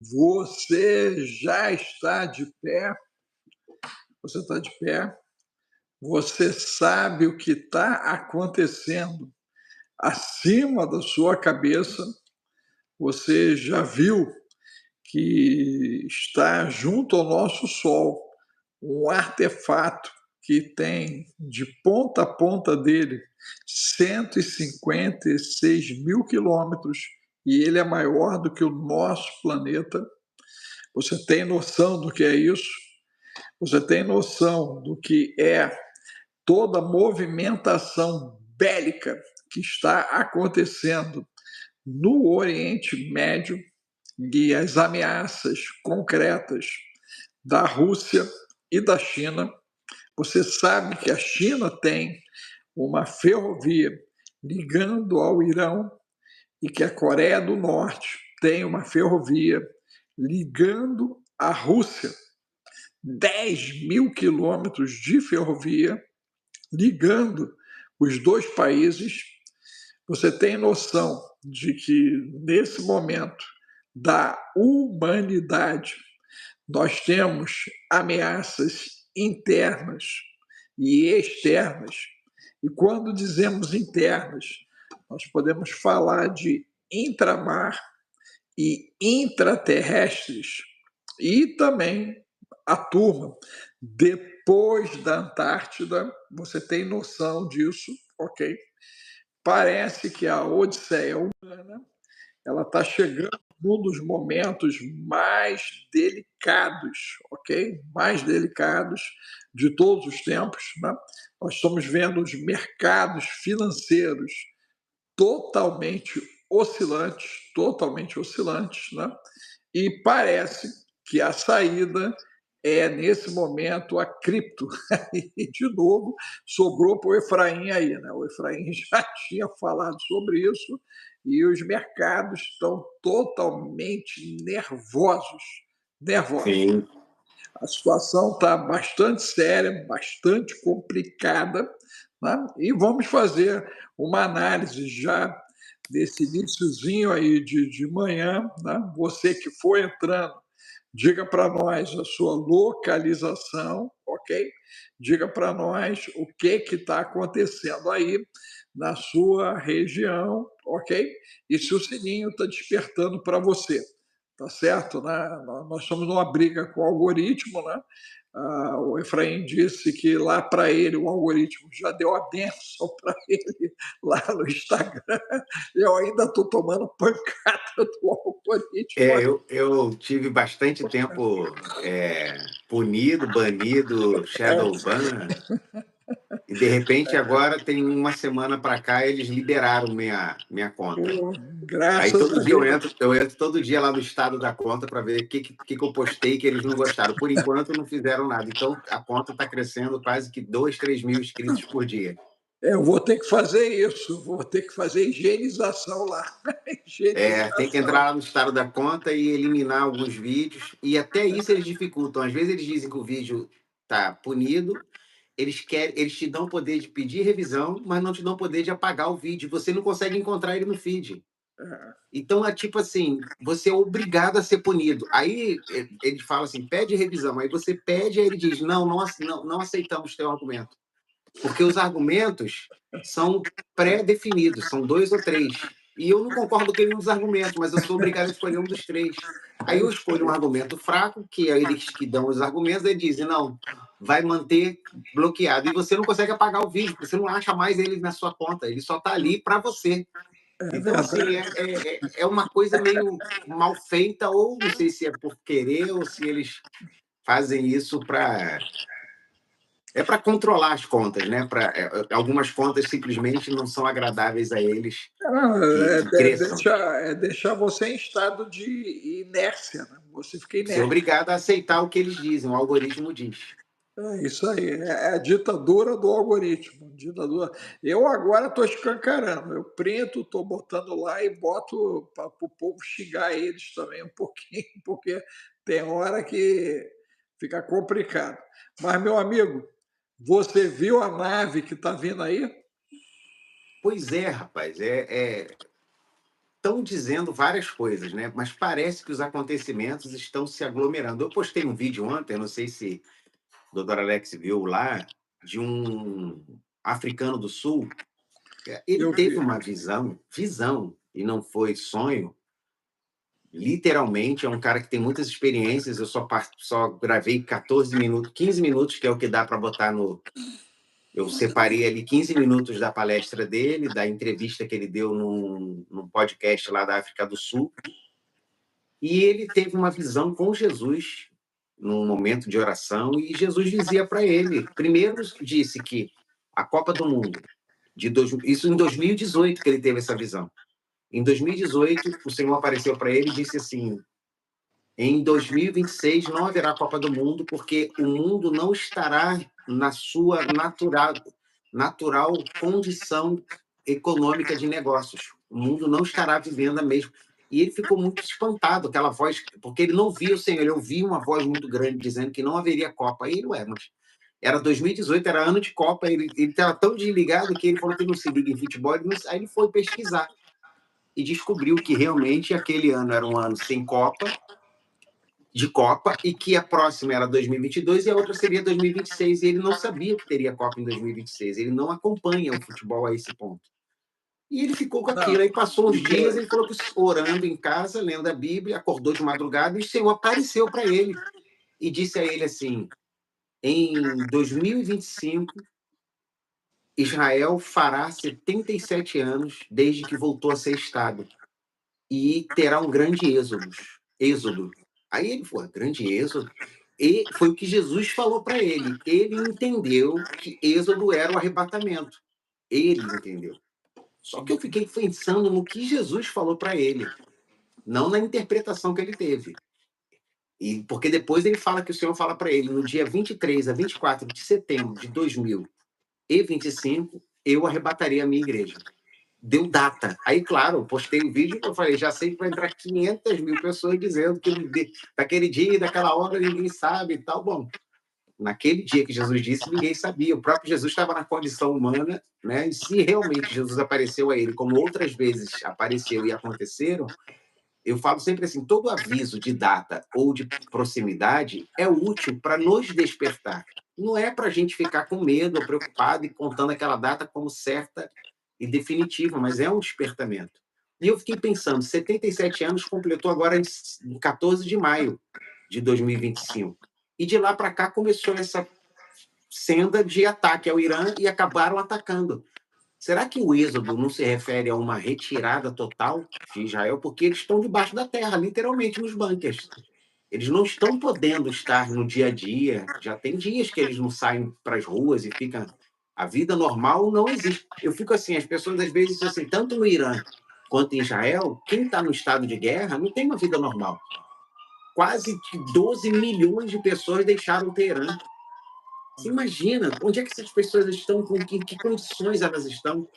Você já está de pé, você está de pé, você sabe o que está acontecendo acima da sua cabeça, você já viu que está junto ao nosso Sol um artefato que tem de ponta a ponta dele 156 mil quilômetros e ele é maior do que o nosso planeta. Você tem noção do que é isso? Você tem noção do que é toda a movimentação bélica que está acontecendo no Oriente Médio e as ameaças concretas da Rússia e da China? Você sabe que a China tem uma ferrovia ligando ao Irão e que a Coreia do Norte tem uma ferrovia ligando à Rússia. 10 mil quilômetros de ferrovia ligando os dois países. Você tem noção de que, nesse momento da humanidade, nós temos ameaças internas e externas. E quando dizemos internas, nós podemos falar de intramar e intraterrestres. E também a turma depois da Antártida, você tem noção disso, ok? Parece que a Odisseia humana ela está chegando num dos momentos mais delicados, ok? Mais delicados de todos os tempos, né? Nós estamos vendo os mercados financeiros totalmente oscilantes, né? E parece que a saída é, nesse momento, a cripto. E, de novo, sobrou para o Efraim aí. Né? O Efraim já tinha falado sobre isso e os mercados estão totalmente nervosos. Nervosos. Sim. A situação está bastante séria, bastante complicada, né? E vamos fazer uma análise já desse iníciozinho aí de manhã. Né? Você que foi entrando, diga para nós a sua localização, ok? Diga para nós o que está acontecendo aí na sua região, ok? E se o sininho está despertando para você, tá certo? Né? Nós estamos numa briga com o algoritmo, né? O Efraim disse que lá para ele o algoritmo já deu a benção para ele lá no Instagram. Eu ainda estou tomando pancada do algoritmo. Eu tive bastante tempo punido, banido, shadow ban, e de repente agora tem uma semana para cá eles liberaram minha conta. Aí Graças todo a dia Deus. eu entro todo dia lá no estado da conta para ver o que eu postei que eles não gostaram. Por enquanto não fizeram nada. Então a conta está crescendo quase que 2, 3 mil inscritos por dia. Eu vou ter que fazer isso, vou ter que fazer higienização lá. Tem que Higienização. entrar lá no estado da conta e eliminar alguns vídeos. E até isso eles dificultam. Às vezes eles dizem que o vídeo tá punido, eles te dão o poder de pedir revisão, mas não te dão o poder de apagar o vídeo. Você não consegue encontrar ele no feed. Então é tipo assim, você é obrigado a ser punido. Aí ele fala assim, pede revisão. Aí você pede, aí ele diz, não aceitamos teu argumento. Porque os argumentos são pré-definidos, são 2 ou 3. E eu não concordo com nenhum dos argumentos, mas eu sou obrigado a escolher um dos 3. Aí eu escolho um argumento fraco, que é eles que dão os argumentos, e dizem, não, vai manter bloqueado. E você não consegue apagar o vídeo, porque você não acha mais ele na sua conta, ele só está ali para você. É Então, assim, verdade. é uma coisa meio mal feita, ou não sei se é por querer, ou se eles fazem isso para controlar as contas, né? Algumas contas simplesmente não são agradáveis a eles Não, que cresçam. é deixar você em estado de inércia, né? Você fica Ser inerte. obrigado a aceitar o que eles dizem, o algoritmo diz. É isso aí, é a ditadura do algoritmo. Ditadura. Eu agora estou escancarando, eu printo, estou botando lá e boto para o povo xingar eles também um pouquinho, porque tem hora que fica complicado. Mas, meu amigo, você viu a nave que está vindo aí? Pois é, rapaz. estão dizendo várias coisas, né? Mas parece que os acontecimentos estão se aglomerando. Eu postei um vídeo ontem, não sei se o doutor Alex viu lá, de um africano do sul. Ele Eu teve vi. uma visão, e não foi sonho. Literalmente, é um cara que tem muitas experiências. Eu só gravei 14 minutos, 15 minutos, que é o que dá para botar no. Eu separei ali 15 minutos da palestra dele, da entrevista que ele deu num podcast lá da África do Sul. E ele teve uma visão com Jesus num momento de oração, e Jesus dizia para ele, primeiro disse que a Copa do Mundo, isso em 2018 que ele teve essa visão. Em 2018, o Senhor apareceu para ele e disse assim: em 2026 não haverá Copa do Mundo, porque o mundo não estará na sua natural condição econômica de negócios. O mundo não estará vivendo a mesma. E ele ficou muito espantado, aquela voz, porque ele não via o Senhor, ele ouvia uma voz muito grande dizendo que não haveria Copa. Aí ele, mas era 2018, era ano de Copa, ele estava tão desligado que ele falou que não se liga em futebol, aí ele foi pesquisar e descobriu que realmente aquele ano era um ano sem Copa, e que a próxima era 2022 e a outra seria 2026, e ele não sabia que teria Copa em 2026, ele não acompanha o futebol a esse ponto. E ele ficou com aquilo, aí passou uns dias, ele falou que orando em casa, lendo a Bíblia, acordou de madrugada e o Senhor apareceu para ele e disse a ele assim: em 2025, Israel fará 77 anos desde que voltou a ser Estado e terá um grande êxodo. Aí ele falou: grande êxodo? E foi o que Jesus falou para ele. Ele entendeu que êxodo era o arrebatamento. Ele entendeu. Só que eu fiquei pensando no que Jesus falou para ele, não na interpretação que ele teve. E porque depois ele fala que o Senhor fala para ele, no dia 23 a 24 de setembro de 2025, eu arrebatarei a minha igreja. Deu data. Aí, claro, eu postei o vídeo e eu falei, já sei que vai entrar 500 mil pessoas dizendo que daquele dia, daquela hora, ninguém sabe e tal. Bom, naquele dia que Jesus disse, ninguém sabia. O próprio Jesus estava na condição humana, né? E se realmente Jesus apareceu a ele, como outras vezes apareceu e aconteceram, eu falo sempre assim, todo aviso de data ou de proximidade é útil para nos despertar. Não é para a gente ficar com medo ou preocupado e contando aquela data como certa e definitiva, mas é um despertamento. E eu fiquei pensando, 77 anos completou agora em 14 de maio de 2025. E de lá para cá começou essa senda de ataque ao Irã e acabaram atacando. Será que o êxodo não se refere a uma retirada total de Israel? Porque eles estão debaixo da terra, literalmente nos bunkers. Eles não estão podendo estar no dia a dia. Já tem dias que eles não saem para as ruas e ficam. A vida normal não existe. Eu fico assim, as pessoas às vezes dizem assim, tanto no Irã quanto em Israel, quem está no estado de guerra não tem uma vida normal. Quase 12 milhões de pessoas deixaram o Teherã. Você imagina onde é que essas pessoas estão, com que condições elas estão?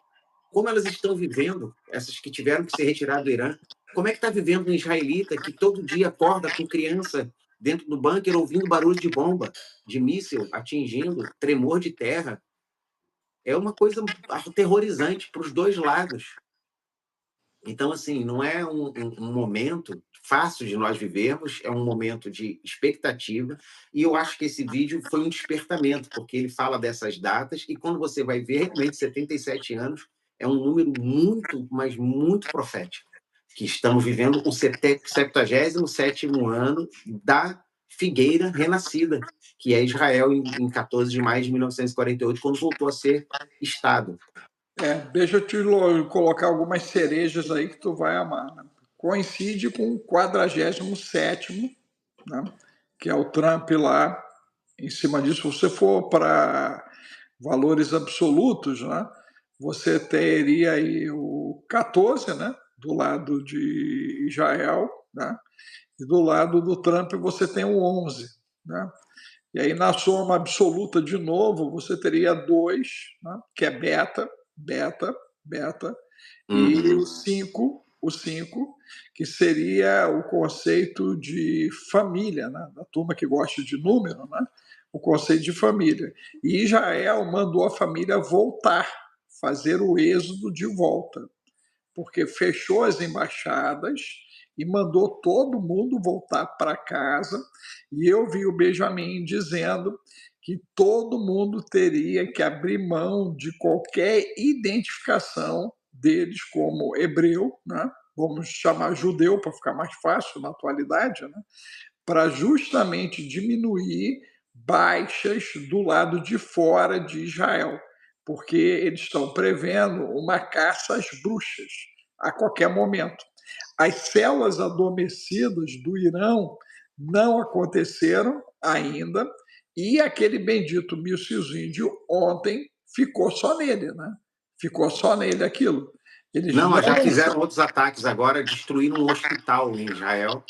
Como elas estão vivendo, essas que tiveram que se retirar do Irã? Como é que está vivendo um israelita que todo dia acorda com criança dentro do bunker ouvindo barulho de bomba, de míssil atingindo, tremor de terra? É uma coisa aterrorizante para os dois lados. Então, assim, não é um momento fácil de nós vivermos, é um momento de expectativa, e eu acho que esse vídeo foi um despertamento, porque ele fala dessas datas, e quando você vai ver, realmente, 77 anos é um número muito, mas muito profético, que estamos vivendo o 77º ano da figueira renascida, que é Israel, em 14 de maio de 1948, quando voltou a ser Estado. Deixa eu te colocar algumas cerejas aí que tu vai amar. Né? Coincide com o 47º, né? Que é o Trump lá. Em cima disso, se você for para valores absolutos, né? Você teria aí o 14, né? Do lado de Israel, né? E do lado do Trump você tem o 11, né? E aí, na soma absoluta, de novo, você teria 2, né? Que é beta, e o 5, que seria o conceito de família, né? Da turma que gosta de número, né? O conceito de família. E Israel mandou a família voltar, fazer o êxodo de volta. porque fechou as embaixadas e mandou todo mundo voltar para casa. E eu vi o Benjamin dizendo que todo mundo teria que abrir mão de qualquer identificação deles como hebreu, né? Vamos chamar judeu para ficar mais fácil na atualidade, né? Para justamente diminuir baixas do lado de fora de Israel, porque eles estão prevendo uma caça às bruxas a qualquer momento. As células adormecidas do Irão não aconteceram ainda, e aquele bendito míssilzinho de ontem ficou só nele, né? Ficou só nele aquilo. Eles Não, não mas já fizeram outros ataques agora, destruíram um hospital em Israel.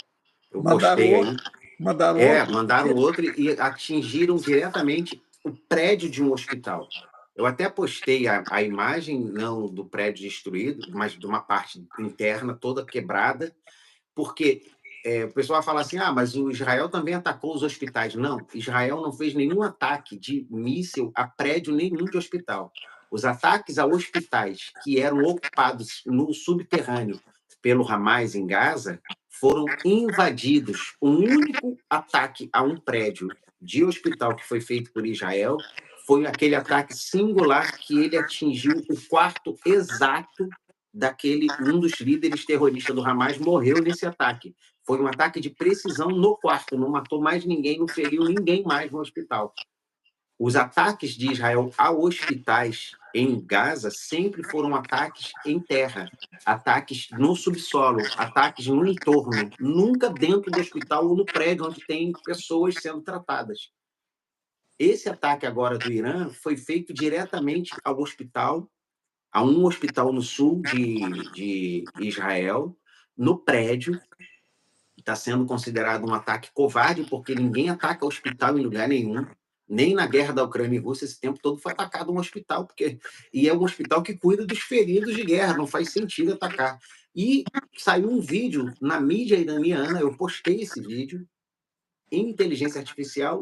Eu mandaram postei outro, aí. mandaram outro. Mandaram outro e atingiram diretamente o prédio de um hospital. Eu até postei a imagem, não do prédio destruído, mas de uma parte interna toda quebrada, porque o pessoal fala assim, mas o Israel também atacou os hospitais. Não, Israel não fez nenhum ataque de míssil a prédio nenhum de hospital. Os ataques a hospitais que eram ocupados no subterrâneo pelo Hamas em Gaza foram invadidos. O único ataque a um prédio de hospital que foi feito por Israel foi aquele ataque singular que ele atingiu o quarto exato daquele, um dos líderes terroristas do Hamas morreu nesse ataque. Foi um ataque de precisão no quarto, não matou mais ninguém, não feriu ninguém mais no hospital. Os ataques de Israel a hospitais em Gaza sempre foram ataques em terra, ataques no subsolo, ataques no entorno, nunca dentro do hospital ou no prédio onde tem pessoas sendo tratadas. Esse ataque agora do Irã foi feito diretamente ao hospital, a um hospital no sul de Israel, no prédio. Está sendo considerado um ataque covarde, porque ninguém ataca hospital em lugar nenhum. Nem na guerra da Ucrânia e Rússia, esse tempo todo foi atacado um hospital, e é um hospital que cuida dos feridos de guerra, não faz sentido atacar. E saiu um vídeo na mídia iraniana, eu postei esse vídeo, em inteligência artificial,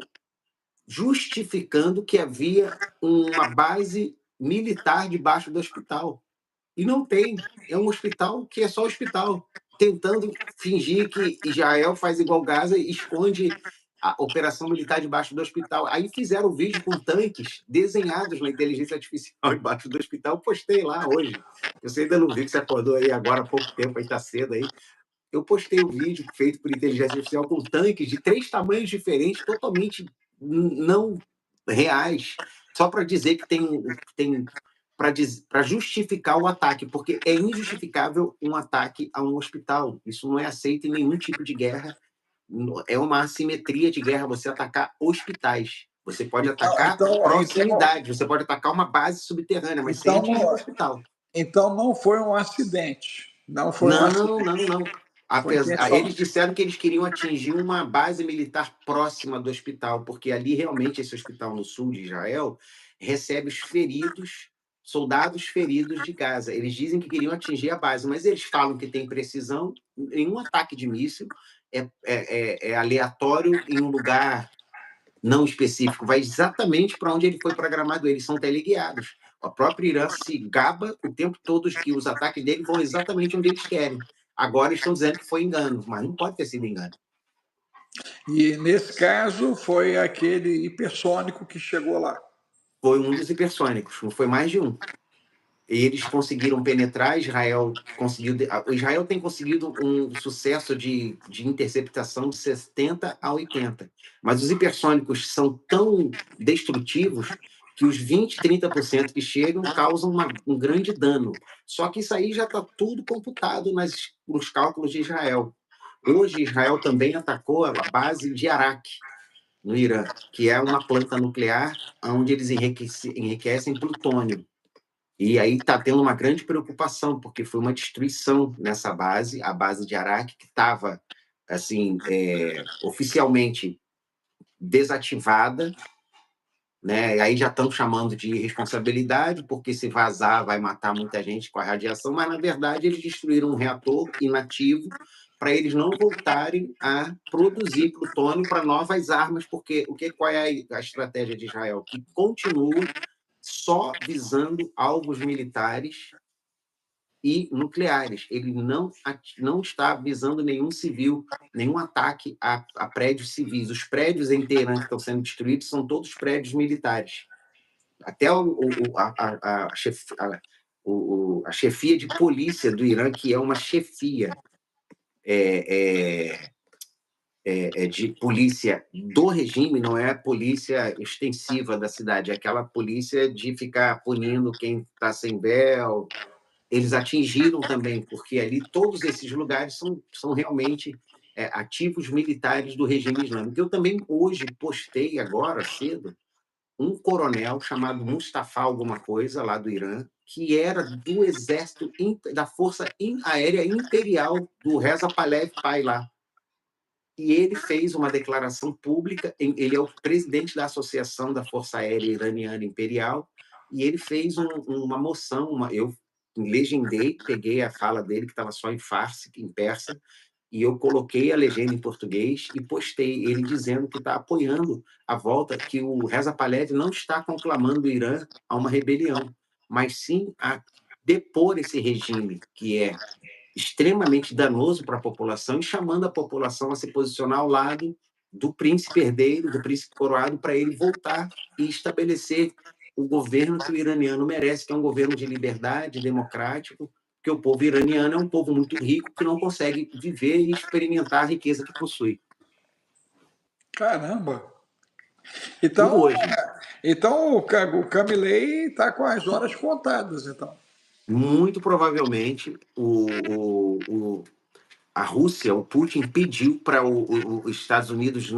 justificando que havia uma base militar debaixo do hospital. E não tem. É um hospital que é só hospital, tentando fingir que Israel faz igual Gaza e esconde a operação militar debaixo do hospital. Aí fizeram o vídeo com tanques desenhados na inteligência artificial embaixo do hospital. Postei lá hoje. Você ainda não viu, que você acordou aí agora há pouco tempo, aí está cedo aí. Eu postei o vídeo feito por inteligência artificial com tanques de 3 tamanhos diferentes, totalmente não reais, só para dizer que tem para justificar o ataque, porque é injustificável um ataque a um hospital. Isso não é aceito em nenhum tipo de guerra. É uma assimetria de guerra você atacar hospitais. Você pode atacar proximidade, você pode atacar uma base subterrânea, mas sem atingir o hospital. Então não foi um acidente. Não foi um Não, acidente. não. Eles disseram que eles queriam atingir uma base militar próxima do hospital, porque ali realmente esse hospital no sul de Israel recebe os feridos, soldados feridos de Gaza. Eles dizem que queriam atingir a base, mas eles falam que tem precisão em um ataque de míssil, é aleatório em um lugar não específico, vai exatamente para onde ele foi programado. Eles são teleguiados. O próprio Irã se gaba o tempo todo que os ataques dele vão exatamente onde eles querem. Agora estão dizendo que foi engano, mas não pode ter sido engano. E nesse caso foi aquele hipersônico que chegou lá. Foi um dos hipersônicos, não foi mais de um. Eles conseguiram penetrar, Israel tem conseguido um sucesso de interceptação de 70 a 80, mas os hipersônicos são tão destrutivos que os 20, 30% que chegam causam um grande dano. Só que isso aí já está tudo computado nos cálculos de Israel. Hoje, Israel também atacou a base de Arak, no Irã, que é uma planta nuclear onde eles enriquecem plutônio. E aí está tendo uma grande preocupação, porque foi uma destruição nessa base, a base de Arak, que estava assim, oficialmente desativada, né? E aí já estão chamando de irresponsabilidade, porque se vazar vai matar muita gente com a radiação, mas na verdade eles destruíram um reator inativo para eles não voltarem a produzir plutônio para novas armas, porque qual é a estratégia de Israel? Que continua só visando alvos militares e nucleares. Ele não está visando nenhum civil, nenhum ataque a prédios civis. Os prédios em Teherã que estão sendo destruídos são todos prédios militares. Até a chefia de polícia do Irã, que é uma chefia de polícia do regime, não é a polícia extensiva da cidade, é aquela polícia de ficar punindo quem está sem véu. Eles atingiram também, porque ali todos esses lugares são realmente ativos militares do regime islâmico. Eu também hoje postei, agora cedo, um coronel chamado Mustafa alguma coisa, lá do Irã, que era do exército, da Força Aérea Imperial do Reza Pahlavi Pai lá. E ele fez uma declaração pública, ele é o presidente da Associação da Força Aérea Iraniana Imperial, e ele fez uma moção, eu legendei, peguei a fala dele, que estava só em farsi, em persa, e eu coloquei a legenda em português e postei ele dizendo que está apoiando a volta, que o Reza Pahlavi não está conclamando o Irã a uma rebelião, mas sim a depor esse regime, que é extremamente danoso para a população, e chamando a população a se posicionar ao lado do príncipe herdeiro, do príncipe coroado, para ele voltar e estabelecer o governo que o iraniano merece, que é um governo de liberdade, democrático, porque o povo iraniano é um povo muito rico que não consegue viver e experimentar a riqueza que possui. Caramba! Tudo Então, hoje. o Camilei está com as horas contadas, então. Muito provavelmente a Rússia, o Putin pediu para os Estados Unidos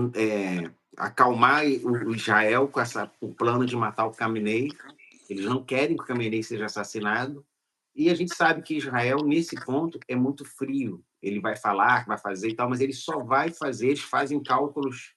acalmar o Israel com o plano de matar o Khamenei. Eles não querem que o Khamenei seja assassinado. E a gente sabe que Israel, nesse ponto, é muito frio. Ele vai falar, vai fazer e tal, mas ele só vai fazer, eles fazem cálculos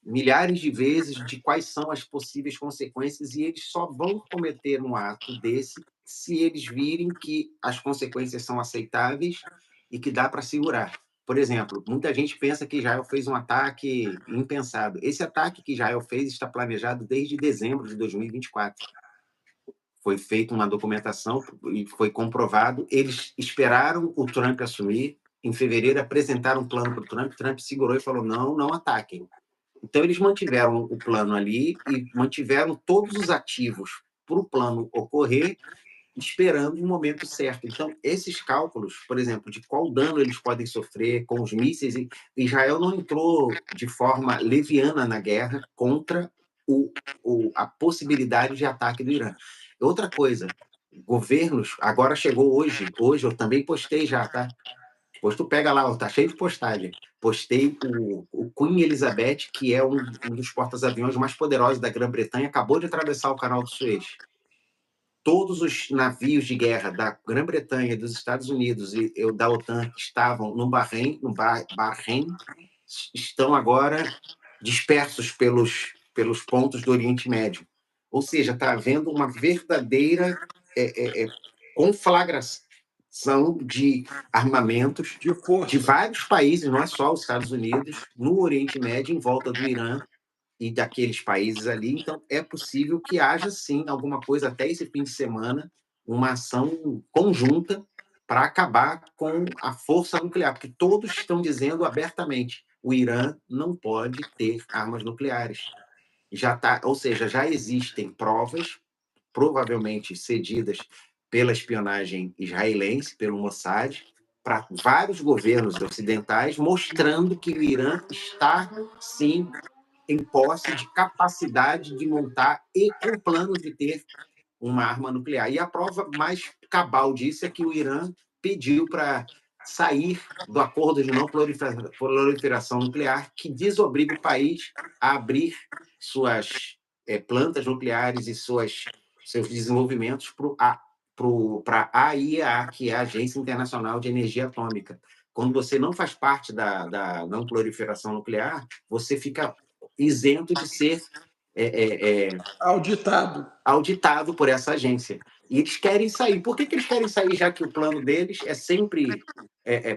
milhares de vezes de quais são as possíveis consequências, e eles só vão cometer um ato desse se eles virem que as consequências são aceitáveis e que dá para segurar. Por exemplo, muita gente pensa que Israel fez um ataque impensado. Esse ataque que Israel fez está planejado desde dezembro de 2024. Foi feita uma documentação e foi comprovado. Eles esperaram o Trump assumir. Em fevereiro, apresentaram um plano para o Trump. Trump segurou e falou: não, não ataquem. Então, eles mantiveram o plano ali e mantiveram todos os ativos para o plano ocorrer, esperando o momento certo. Então, esses cálculos, por exemplo, de qual dano eles podem sofrer com os mísseis, Israel não entrou de forma leviana na guerra contra a possibilidade de ataque do Irã. Outra coisa, governos, agora chegou hoje eu também postei já, tá? Depois tu pega lá, tá cheio de postagem. Postei o Queen Elizabeth, que é um dos portas-aviões mais poderosos da Grã-Bretanha, acabou de atravessar o Canal do Suez. Todos os navios de guerra da Grã-Bretanha, dos Estados Unidos e da OTAN que estavam no Bahrein, estão agora dispersos pelos pontos do Oriente Médio. Ou seja, está havendo uma verdadeira conflagração de armamentos de vários países, não é só os Estados Unidos, no Oriente Médio, em volta do Irã e daqueles países ali. Então, é possível que haja, sim, alguma coisa até esse fim de semana, uma ação conjunta para acabar com a força nuclear, porque todos estão dizendo abertamente: o Irã não pode ter armas nucleares. Ou seja, já existem provas, provavelmente cedidas pela espionagem israelense, pelo Mossad, para vários governos ocidentais, mostrando que o Irã está, sim, em posse de capacidade de montar e com planos de ter uma arma nuclear. E a prova mais cabal disso é que o Irã pediu para sair do acordo de não proliferação nuclear, que desobriga o país a abrir suas plantas nucleares e seus desenvolvimentos para a AIEA, que é a Agência Internacional de Energia Atômica. Quando você não faz parte da não proliferação nuclear, você fica isento de ser auditado por essa agência. E eles querem sair. Por que eles querem sair, já que o plano deles é sempre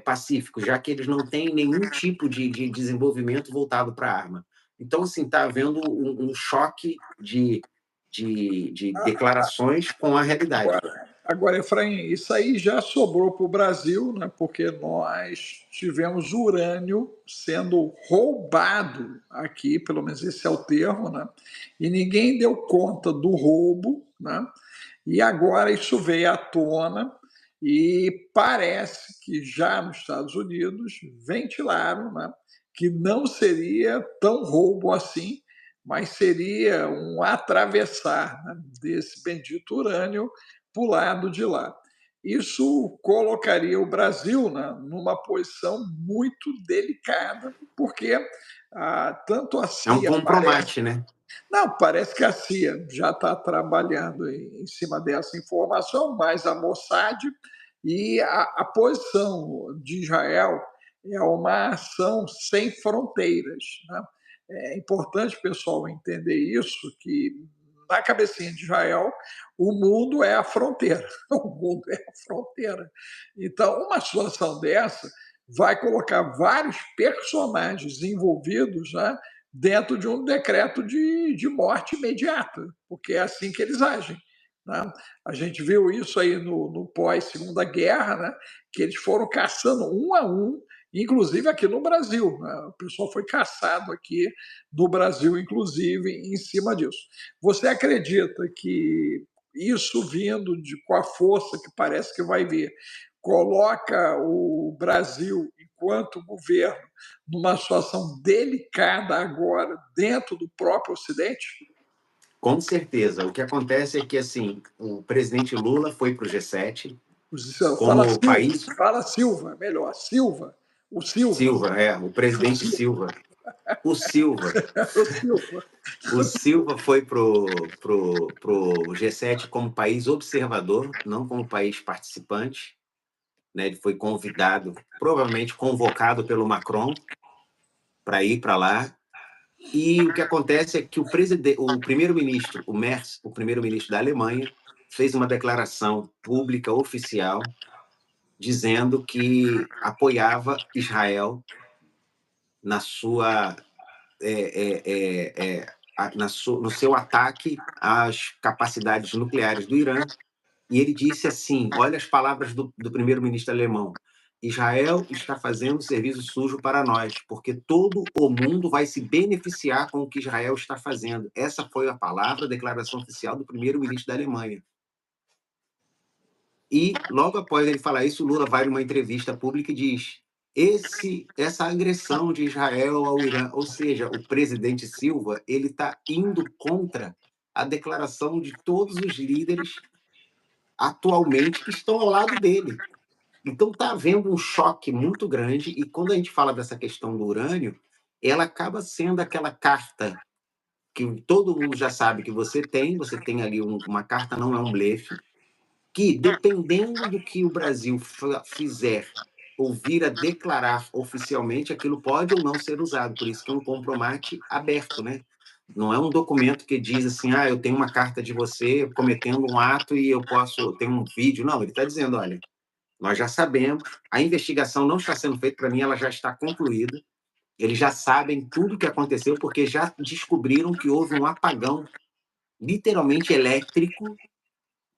pacífico, já que eles não têm nenhum tipo de desenvolvimento voltado para a arma? Então, assim, está havendo um choque de declarações com a realidade. Agora, Efraim, isso aí já sobrou para o Brasil, né? Porque nós tivemos urânio sendo roubado aqui, pelo menos esse é o termo, né? E ninguém deu conta do roubo, né? E agora isso veio à tona e parece que já nos Estados Unidos ventilaram, né, que não seria tão roubo assim, mas seria um atravessar, né, desse bendito urânio para o lado de lá. Isso colocaria o Brasil, né, numa posição muito delicada, porque tanto a É um CIA parece compromate, né? não, parece que a CIA já está trabalhando em cima dessa informação, mas a Mossad e a posição de Israel é uma ação sem fronteiras. Né? É importante o pessoal entender isso, que na cabecinha de Israel o mundo é a fronteira. O mundo é a fronteira. Então, uma situação dessa vai colocar vários personagens envolvidos, né, dentro de um decreto de morte imediata, porque é assim que eles agem. Né? A gente viu isso aí no pós-Segunda Guerra, né? Que eles foram caçando um a um, inclusive aqui no Brasil. Né? O pessoal foi caçado aqui no Brasil, inclusive, em cima disso. Você acredita que isso vindo com a força que parece que vai vir, coloca o Brasil, enquanto governo, numa situação delicada agora, dentro do próprio Ocidente? Com certeza. O que acontece é que, assim, o presidente Lula foi para o G7 Fala como Silva, país. fala Silva, melhor, Silva, o Silva, Silva, o o presidente Silva, Silva. O Silva. o Silva. O Silva foi pro G7 como país observador, não como país participante. Né? Ele foi convidado, provavelmente convocado pelo Macron para ir para lá. E o que acontece é que o primeiro-ministro, o Merz, o primeiro-ministro da Alemanha, fez uma declaração pública oficial dizendo que apoiava Israel na sua, no seu ataque às capacidades nucleares do Irã. E ele disse assim: olha as palavras do primeiro-ministro alemão. Israel está fazendo serviço sujo para nós, porque todo o mundo vai se beneficiar com o que Israel está fazendo. Essa foi a palavra, a declaração oficial do primeiro-ministro da Alemanha. E, logo após ele falar isso, Lula vai numa entrevista pública e diz: essa agressão de Israel ao Irã, ou seja, o presidente Silva, ele está indo contra a declaração de todos os líderes atualmente que estão ao lado dele. Então está havendo um choque muito grande, e quando a gente fala dessa questão do urânio, ela acaba sendo aquela carta que todo mundo já sabe que você tem ali uma carta, não é um blefe, que dependendo do que o Brasil fizer ou vir a declarar oficialmente, aquilo pode ou não ser usado, por isso que é um compromate aberto, né? Não é um documento que diz assim, eu tenho uma carta de você cometendo um ato e eu tenho um vídeo. Não, ele está dizendo, olha, nós já sabemos, a investigação não está sendo feita, para mim ela já está concluída, eles já sabem tudo o que aconteceu, porque já descobriram que houve um apagão, literalmente elétrico,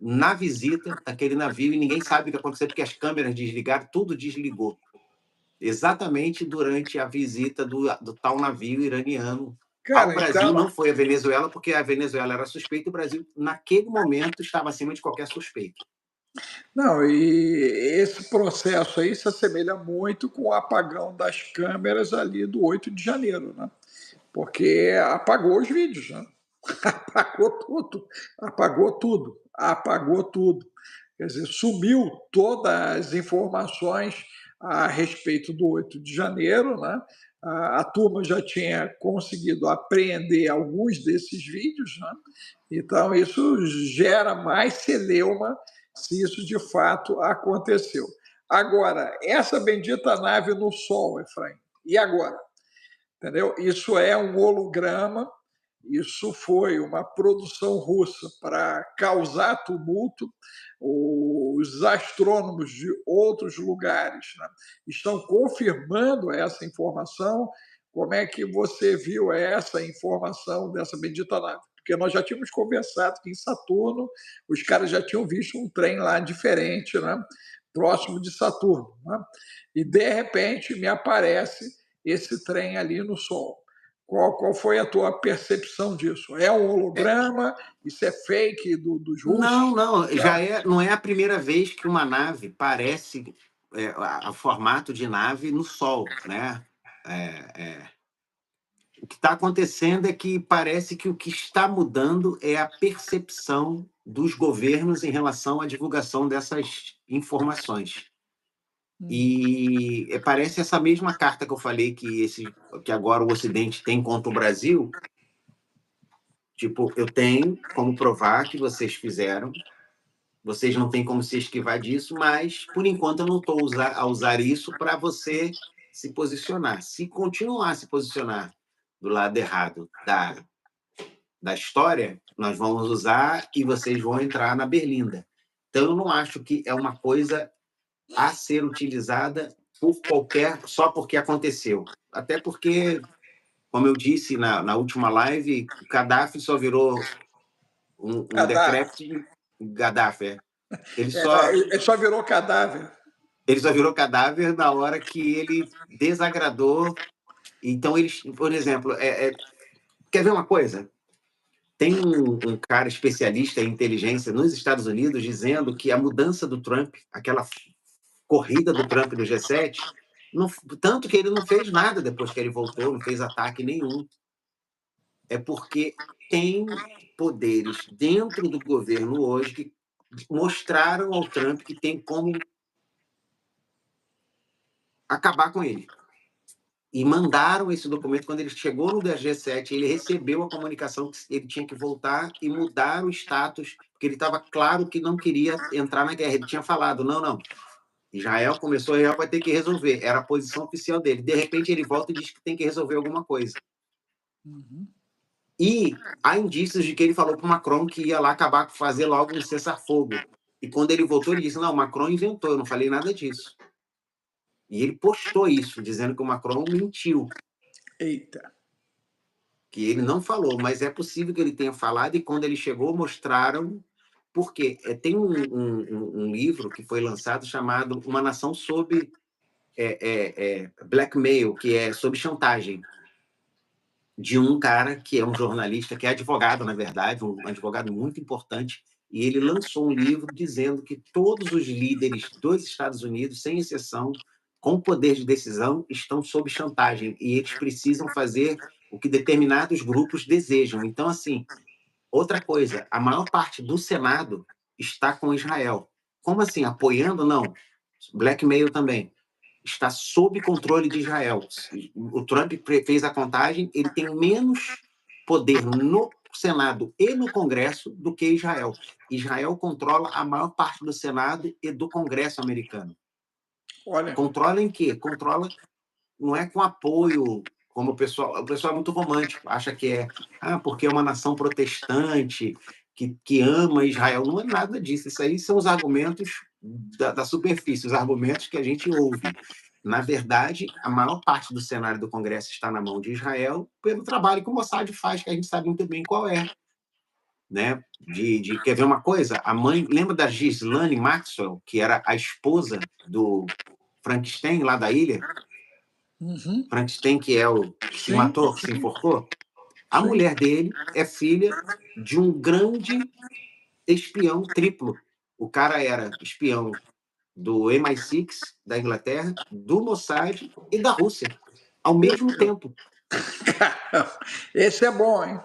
na visita daquele navio, e ninguém sabe o que aconteceu, porque as câmeras desligaram, tudo desligou. Exatamente durante a visita do tal navio iraniano ao Cara, Brasil. então, Não foi a Venezuela, porque a Venezuela era suspeita, e o Brasil, naquele momento, estava acima de qualquer suspeita. não, e esse processo aí se assemelha muito com o apagão das câmeras ali do 8 de janeiro, né? Porque apagou os vídeos, né? Apagou tudo, apagou tudo, apagou tudo. Quer dizer, sumiu todas as informações a respeito do 8 de janeiro, né? A turma já tinha conseguido apreender alguns desses vídeos, né? Então isso gera mais celeuma se isso de fato aconteceu. Agora, essa bendita nave no Sol, Efraim, e agora? Entendeu? Isso é um holograma, isso foi uma produção russa para causar tumulto. Os astrônomos de outros lugares, né, estão confirmando essa informação. Como é que você viu essa informação dessa bendita nave? porque nós já tínhamos conversado que em Saturno os caras já tinham visto um trem lá diferente, né? Próximo de Saturno. Né? E de repente me aparece esse trem ali no Sol. Qual foi a tua percepção disso? É um holograma? Isso é fake dos russos? Não, não é a primeira vez que uma nave parece a formato de nave no Sol, né? O que está acontecendo é que parece que o que está mudando é a percepção dos governos em relação à divulgação dessas informações. E parece essa mesma carta que eu falei que agora o Ocidente tem contra o Brasil. Tipo, eu tenho como provar que vocês fizeram, vocês não têm como se esquivar disso, mas por enquanto eu não estou a usar isso para você se posicionar. Se continuar a se posicionar do lado errado da história, nós vamos usar e vocês vão entrar na berlinda. Então, eu não acho que é uma coisa a ser utilizada só porque aconteceu. Até porque, como eu disse na última live, o Gaddafi só virou um decrépito. Gaddafi, Ele só virou cadáver. Ele só virou cadáver na hora que ele desagradou. Então, eles, por exemplo, quer ver uma coisa? Tem um cara especialista em inteligência nos Estados Unidos dizendo que a mudança do Trump, aquela corrida do Trump no G7, tanto que ele não fez nada depois que ele voltou, não fez ataque nenhum. É porque tem poderes dentro do governo hoje que mostraram ao Trump que tem como acabar com ele. E mandaram esse documento quando ele chegou no G7, ele recebeu a comunicação que ele tinha que voltar e mudar o status, porque ele estava claro que não queria entrar na guerra. Ele tinha falado, não, Israel vai ter que resolver. Era a posição oficial dele. De repente ele volta e diz que tem que resolver alguma coisa. E há indícios de que ele falou para o Macron que ia lá acabar, fazer logo um cessar-fogo. E quando ele voltou, ele disse, não, Macron inventou, eu não falei nada disso. E ele postou isso, dizendo que o Macron mentiu. Eita. Que ele não falou, mas é possível que ele tenha falado, e quando ele chegou, mostraram. Porque tem um livro que foi lançado chamado Uma Nação Sob Blackmail, que é sobre chantagem, de um cara que é um jornalista, que é advogado, na verdade, um advogado muito importante, e ele lançou um livro dizendo que todos os líderes dos Estados Unidos, sem exceção, com poder de decisão, estão sob chantagem, e eles precisam fazer o que determinados grupos desejam. Então, assim, outra coisa, a maior parte do Senado está com Israel. Como assim? Apoiando? Não. Blackmail também. Está sob controle de Israel. O Trump fez a contagem, ele tem menos poder no Senado e no Congresso do que Israel. Israel controla a maior parte do Senado e do Congresso americano. Olha. Controla em quê? Controla, não é com apoio, como o pessoal é muito romântico, acha que porque é uma nação protestante, que ama Israel. Não é nada disso. Isso aí são os argumentos da superfície, os argumentos que a gente ouve. Na verdade, a maior parte do cenário do Congresso está na mão de Israel pelo trabalho que o Mossad faz, que a gente sabe muito bem qual é. Né? Quer ver uma coisa? A mãe, lembra da Ghislaine Maxwell, que era a esposa do Frankenstein, lá da ilha? Frankenstein, que é o que se matou, que se enforcou? A mulher dele é filha de um grande espião triplo. O cara era espião do MI6 da Inglaterra, do Mossad e da Rússia, ao mesmo tempo. Esse é bom, hein?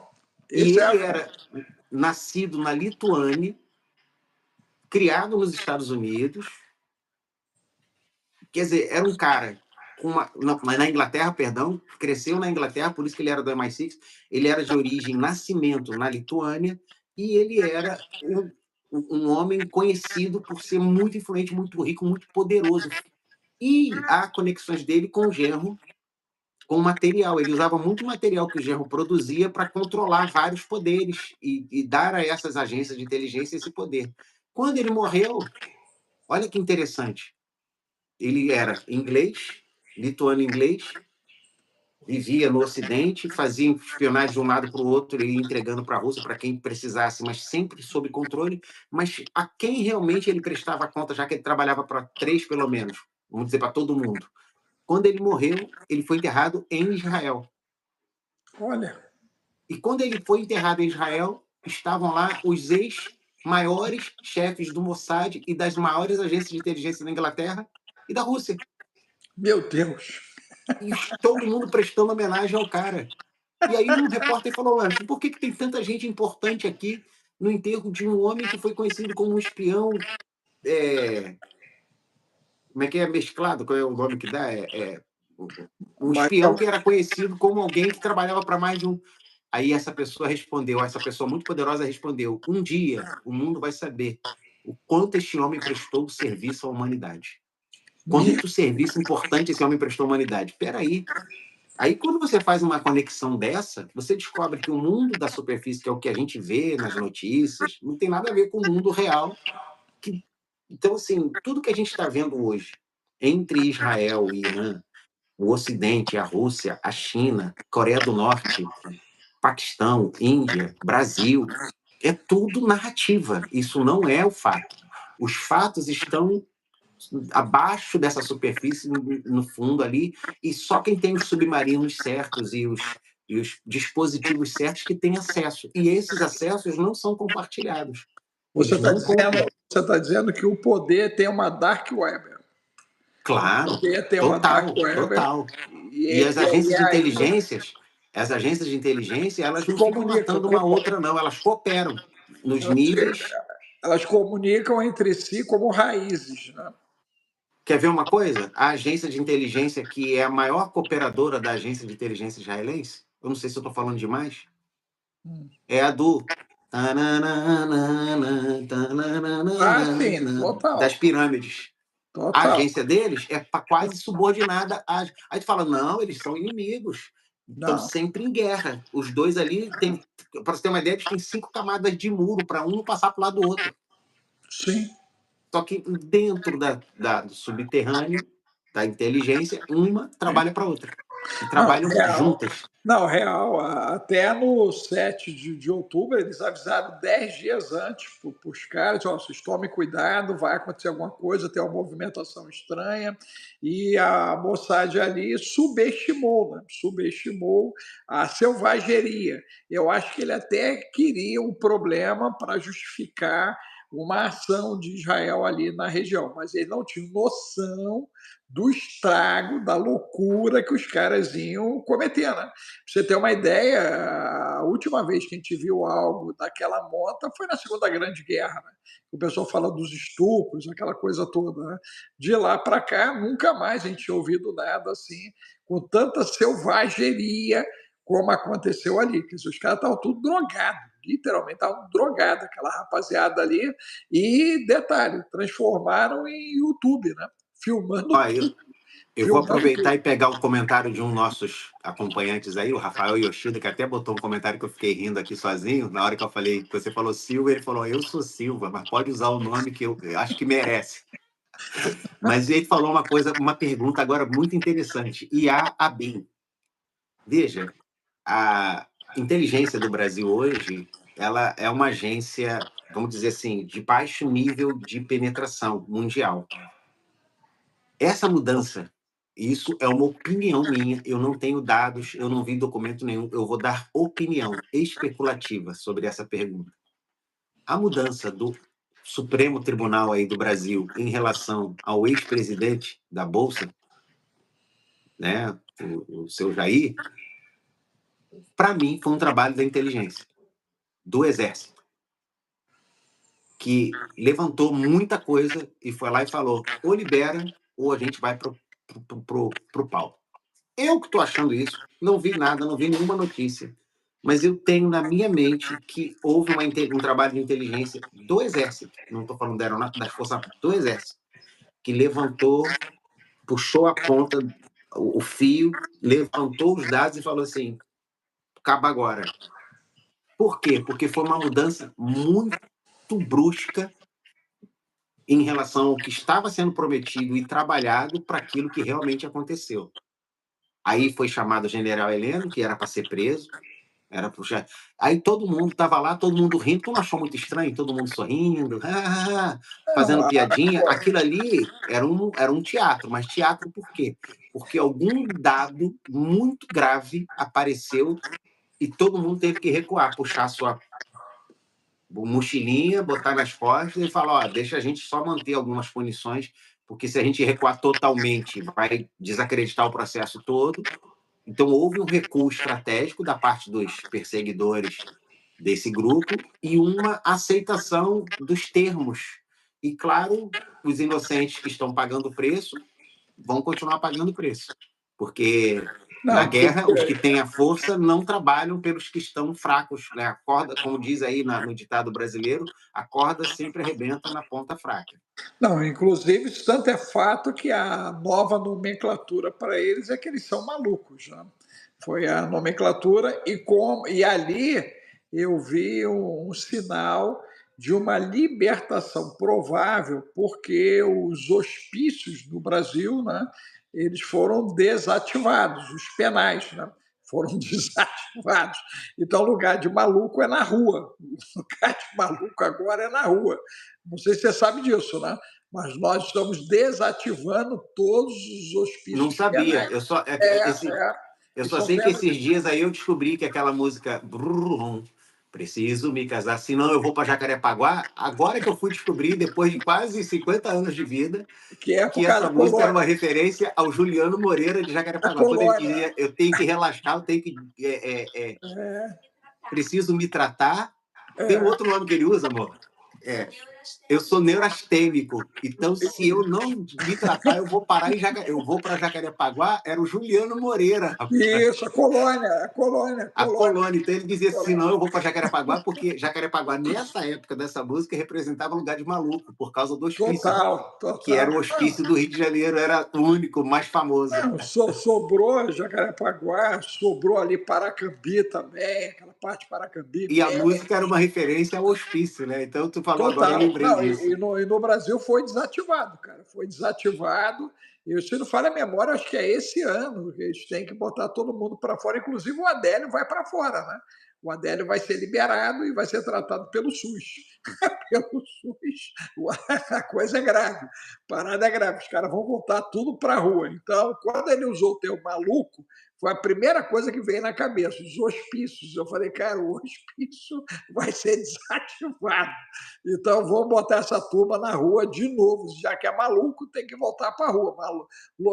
E ele era nascido na Lituânia, criado nos Estados Unidos. Quer dizer, era um cara na Inglaterra, perdão, cresceu na Inglaterra, por isso que ele era do MI6. Ele era de origem nascimento na Lituânia e ele era um homem conhecido por ser muito influente, muito rico, muito poderoso. E há conexões dele com o genro, com material. Ele usava muito material que o genro produzia para controlar vários poderes e dar a essas agências de inteligência esse poder. Quando ele morreu, olha que interessante, ele era inglês, lituano-inglês, vivia no Ocidente, fazia espionagem de um lado para o outro e ia entregando para a Rússia, para quem precisasse, mas sempre sob controle. Mas a quem realmente ele prestava conta, já que ele trabalhava para três, pelo menos, vamos dizer, para todo mundo? Quando ele morreu, ele foi enterrado em Israel. Olha, E quando ele foi enterrado em Israel, estavam lá os ex-maiores chefes do Mossad e das maiores agências de inteligência da Inglaterra e da Rússia. meu Deus. E todo mundo prestando homenagem ao cara. E aí um repórter falou, mas por que tem tanta gente importante aqui no enterro de um homem que foi conhecido como um espião, como é que é, mesclado? Qual é o nome que dá? Um Mas espião que era conhecido como alguém que trabalhava para mais de um. Aí essa pessoa respondeu, essa pessoa muito poderosa respondeu, um dia o mundo vai saber o quanto este homem prestou serviço à humanidade. meu, Quanto serviço importante esse homem prestou à humanidade. Espera aí. Aí, quando você faz uma conexão dessa, você descobre que o mundo da superfície, que é o que a gente vê nas notícias, não tem nada a ver com o mundo real. Então, assim, tudo que a gente está vendo hoje entre Israel e Irã, o Ocidente, a Rússia, a China, Coreia do Norte, Paquistão, Índia, Brasil, é tudo narrativa. Isso não é o fato. Os fatos estão abaixo dessa superfície, no fundo ali, e só quem tem os submarinos certos e os dispositivos certos que tem acesso. E esses acessos não são compartilhados. você Eles está não dizendo, contam. você tá dizendo que o poder tem uma dark web. O Claro, poder tem uma dark total, web total. e, E as e agências de aí inteligências, elas se não ficam comunicam, matando uma outra, não. Elas cooperam nos elas, níveis. elas comunicam entre si como raízes, né? Quer ver uma coisa? A agência de inteligência, que é a maior cooperadora da agência de inteligência israelense, eu não sei se eu estou falando demais, é a do Ah, sim, das total, pirâmides. A total. agência deles é quase subordinada a. Aí tu fala, não, eles são inimigos, estão Não, sempre em guerra. Os dois ali têm, para você ter uma ideia, eles têm 5 camadas de muro para um não passar para o lado do outro. sim. Só que dentro do subterrâneo, da inteligência, uma trabalha para a outra. E Não, trabalham real. juntas. Não, real. Até no 7 de outubro, eles avisaram 10 dias antes para os caras: ó, vocês tomem cuidado, vai acontecer alguma coisa, tem uma movimentação estranha. E a Mossad ali subestimou, né? Subestimou a selvageria. Eu acho que ele até queria um problema para justificar uma ação de Israel ali na região, mas ele não tinha noção do estrago, da loucura que os caras iam cometer, né? Pra você ter uma ideia, a última vez que a gente viu algo daquela monta foi na Segunda Grande Guerra, né? O pessoal fala dos estupros, aquela coisa toda, né? De lá para cá, nunca mais a gente tinha ouvido nada assim, com tanta selvageria como aconteceu ali. Quer dizer, os caras estavam tudo drogados, literalmente estavam drogados, aquela rapaziada ali. E detalhe, transformaram em YouTube, né? Filmando Ó, tudo. eu vou Filmando aproveitar tudo. e pegar o comentário de um dos nossos acompanhantes aí, o Rafael Yoshida, que até botou um comentário que eu fiquei rindo aqui sozinho. Na hora que eu falei, que você falou Silva, ele falou: eu sou Silva, mas pode usar o nome que eu acho que merece. Mas ele falou uma coisa, uma pergunta agora muito interessante. IA ABIN. Veja, a inteligência do Brasil hoje, ela é uma agência, vamos dizer assim, de baixo nível de penetração mundial. Essa mudança, isso é uma opinião minha, eu não tenho dados, eu não vi documento nenhum, eu vou dar opinião especulativa sobre essa pergunta. A mudança do Supremo Tribunal aí do Brasil em relação ao ex-presidente da Bolsa, né, o seu Jair, para mim foi um trabalho da inteligência, do Exército, que levantou muita coisa e foi lá e falou: ou libera, ou a gente vai pro pau. Eu que estou achando isso, não vi nada, não vi nenhuma notícia, mas eu tenho na minha mente que houve um trabalho de inteligência do Exército, não estou falando da aeronáutica, das Forças Armadas, do Exército, que levantou, puxou a ponta, o fio, levantou os dados e falou assim: acaba agora. Por quê? Porque foi uma mudança muito brusca em relação ao que estava sendo prometido e trabalhado para aquilo que realmente aconteceu. Aí foi chamado o general Heleno, que era para ser preso, era pro chefe. Aí todo mundo estava lá, todo mundo rindo, tu não achou muito estranho, todo mundo sorrindo, Não, fazendo piadinha. Aquilo ali era um teatro, mas teatro por quê? Porque algum dado muito grave apareceu e todo mundo teve que recuar, puxar sua mochilinha, botar nas costas e falar: ó, deixa a gente só manter algumas punições, porque se a gente recuar totalmente, vai desacreditar o processo todo. Então, houve um recuo estratégico da parte dos perseguidores desse grupo e uma aceitação dos termos. E, claro, os inocentes que estão pagando o preço vão continuar pagando o preço. Porque na não, guerra, os que têm a força não trabalham pelos que estão fracos. Né? A corda, como diz aí no ditado brasileiro, a corda sempre arrebenta na ponta fraca. não, inclusive, isso tanto é fato que a nova nomenclatura para eles é que eles são malucos. Né? Foi a nomenclatura, e ali eu vi um sinal de uma libertação provável, porque os hospícios no Brasil, né, eles foram desativados, os penais, né, foram desativados. Então, o lugar de maluco é na rua. O lugar de maluco agora é na rua. Não sei se você sabe disso, né? Mas nós estamos desativando todos os Não hospícios sabia. penais. É, é. Eu E só são sei que penas. esses dias aí eu descobri que aquela música preciso me casar, senão eu vou para Jacarepaguá. Agora que eu fui descobrir, depois de quase 50 anos de vida, Que é que por causa essa da música era uma colônia. referência ao Juliano Moreira de A Jacarepaguá. Quando ele colônia. dizia, eu tenho que relaxar, eu tenho que. Preciso me tratar. Tem um outro nome que ele usa, amor? É, eu sou neurastênico, então se eu não me tratar, eu vou parar eu vou para Jacarepaguá, era o Juliano Moreira, rapaz. Isso, a colônia, a colônia, a A colônia. colônia. Então ele dizia assim: Colônia. não, eu vou para Jacarepaguá, porque Jacarepaguá, nessa época dessa música, representava um lugar de maluco, por causa do hospício, Total, que era total. o hospício do Rio de Janeiro, era o único, mais famoso. Não, sobrou Jacarepaguá, sobrou ali Paracambi também, aquela parte de Paracambi E a bem. música era uma referência ao hospício, né? Então tu falou agora, eu Total. lembrei Não, disso. e no Brasil foi desativado, cara. Foi desativado. E se não falha a memória, acho que é esse ano que eles têm que botar todo mundo para fora. Inclusive o Adélio vai para fora, né? O Adélio vai ser liberado e vai ser tratado pelo SUS. Pelo SUS. A coisa é grave. A parada é grave. Os caras vão voltar tudo para a rua. Então, quando ele usou o termo maluco, foi a primeira coisa que veio na cabeça, os hospícios. Eu falei, cara, o hospício vai ser desativado. Então, vamos botar essa turma na rua de novo, já que é maluco, tem que voltar para a rua.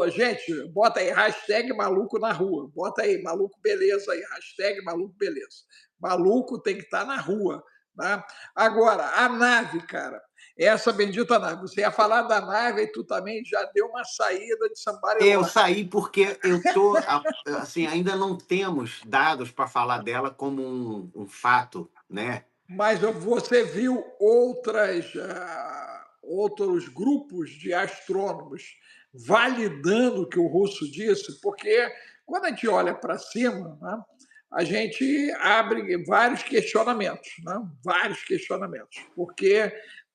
Gente, bota aí, hashtag maluco na rua. Bota aí, maluco beleza aí, hashtag maluco beleza. Maluco tem que estar na rua. Tá? Agora, a nave, cara, essa bendita nave. Você ia falar da nave e tu também já deu uma saída de Eu Sambariló. saí porque assim, ainda não temos dados para falar dela como um fato, né? Mas você viu outros grupos de astrônomos validando o que o russo disse, porque quando a gente olha para cima, né, a gente abre vários questionamentos, né, vários questionamentos, porque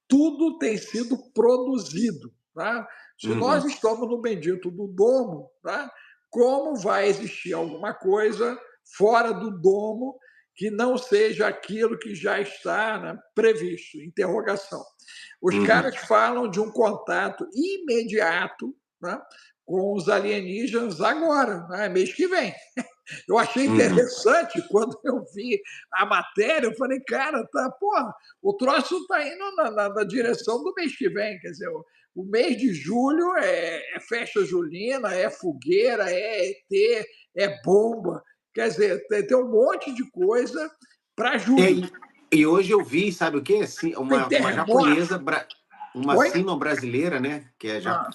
tudo tem sido produzido. Né? Se nós Uhum, estamos no bendito do domo, né, como vai existir alguma coisa fora do domo que não seja aquilo que já está, né, previsto, interrogação. Os uhum, caras falam de um contato imediato, né, com os alienígenas agora, né, mês que vem. Eu achei uhum. interessante quando eu vi a matéria, eu falei, cara, tá, porra, o troço está indo na direção do mês que vem, quer dizer, o mês de julho é festa julina, é fogueira, é ET, é bomba, quer dizer, tem um monte de coisa para julho. E hoje eu vi, sabe o quê? Tem Uma terremoto. japonesa, uma Oi? sino-brasileira, né? Que é, Ah,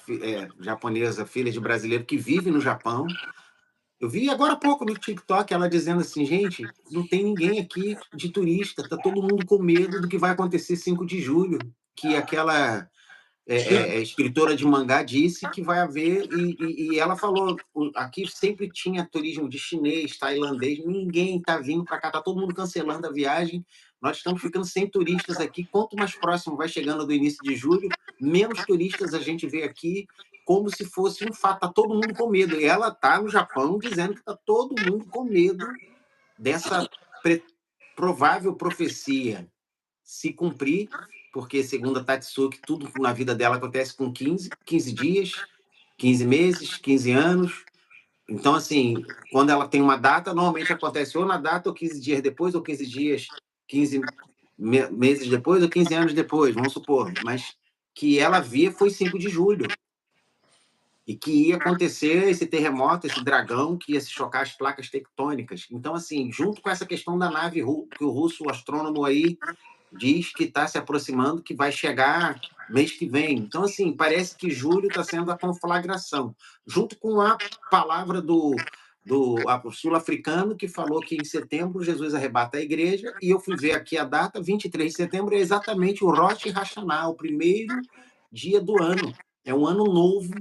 japonesa, filha de brasileiro, que vive no Japão. Eu vi agora há pouco no TikTok ela dizendo assim, gente, não tem ninguém aqui de turista, tá todo mundo com medo do que vai acontecer 5 de julho, que aquela sim. escritora de mangá disse que vai haver, e ela falou, aqui sempre tinha turismo de chinês, tailandês, ninguém está vindo para cá, está todo mundo cancelando a viagem, nós estamos ficando sem turistas aqui, quanto mais próximo vai chegando do início de julho, menos turistas a gente vê aqui, como se fosse um fato, está todo mundo com medo. E ela está no Japão dizendo que está todo mundo com medo dessa provável profecia se cumprir, porque, segundo a Tatsuki, tudo na vida dela acontece com 15 dias, 15 meses, 15 anos. Então, assim, quando ela tem uma data, normalmente acontece ou na data, ou 15 dias depois, ou 15 dias, 15 meses depois, ou 15 anos depois, vamos supor. Mas que ela via foi 5 de julho. E que ia acontecer esse terremoto, esse dragão, que ia se chocar as placas tectônicas. Então, assim, junto com essa questão da nave que o russo, o astrônomo aí, diz que está se aproximando, que vai chegar mês que vem. Então, assim, parece que julho está sendo a conflagração, junto com a palavra do sul-africano, que falou que em setembro Jesus arrebata a igreja, e eu fui ver aqui a data, 23 de setembro, é exatamente o Rosh Hashanah, o primeiro dia do ano. É um ano novo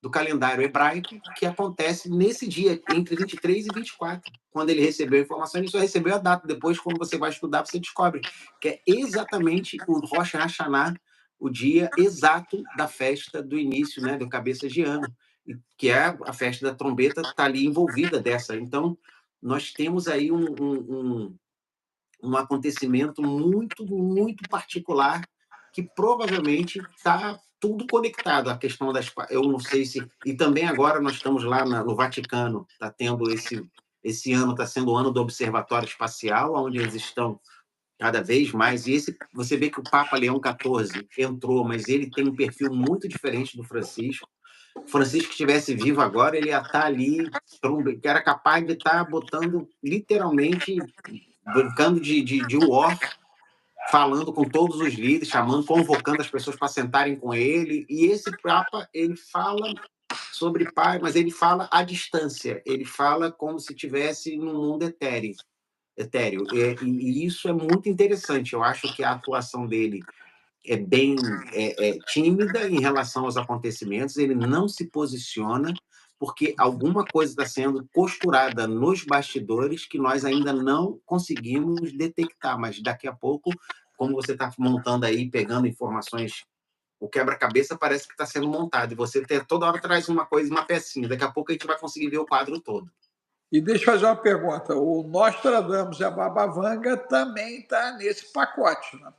do calendário hebraico, que acontece nesse dia, entre 23 e 24. Quando ele recebeu a informação, ele só recebeu a data. Depois, quando você vai estudar, você descobre que é exatamente o Rosh Hashanah, o dia exato da festa do início, né, do cabeça de ano, que é a festa da trombeta, está ali envolvida dessa. Então, nós temos aí um acontecimento muito, muito particular que provavelmente está tudo conectado. A questão das... Eu não sei se... E também agora nós estamos lá no Vaticano, está tendo esse ano, está sendo o ano do Observatório Espacial, onde eles estão cada vez mais, e você vê que o Papa Leão XIV entrou, mas ele tem um perfil muito diferente do Francisco. O Francisco estivesse vivo agora, ele ia estar ali, que era capaz de estar botando, literalmente, brincando de war, falando com todos os líderes, chamando, convocando as pessoas para sentarem com ele. E esse Papa, ele fala sobre paz, mas ele fala à distância. Ele fala como se estivesse num mundo etéreo. E isso é muito interessante. Eu acho que a atuação dele é bem tímida em relação aos acontecimentos, ele não se posiciona, porque alguma coisa está sendo costurada nos bastidores que nós ainda não conseguimos detectar, mas daqui a pouco, como você está montando aí, pegando informações, o quebra-cabeça parece que está sendo montado, e você toda hora traz uma coisa, uma pecinha, daqui a pouco a gente vai conseguir ver o quadro todo. E deixa eu fazer uma pergunta, o Nostradamus e a Baba Vanga também está nesse pacote, né?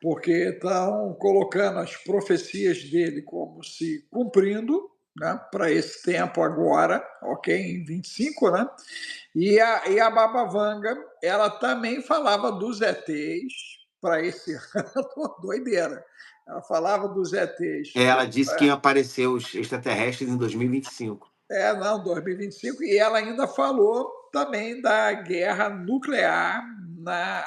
Porque estão colocando as profecias dele como se cumprindo, né, para esse tempo agora, ok, em 25, né? E a Baba Vanga, ela também falava dos ETs para esse ano, doideira. Ela falava dos ETs. Ela disse que iam aparecer os extraterrestres em 2025. Não, 2025, e ela ainda falou também da guerra nuclear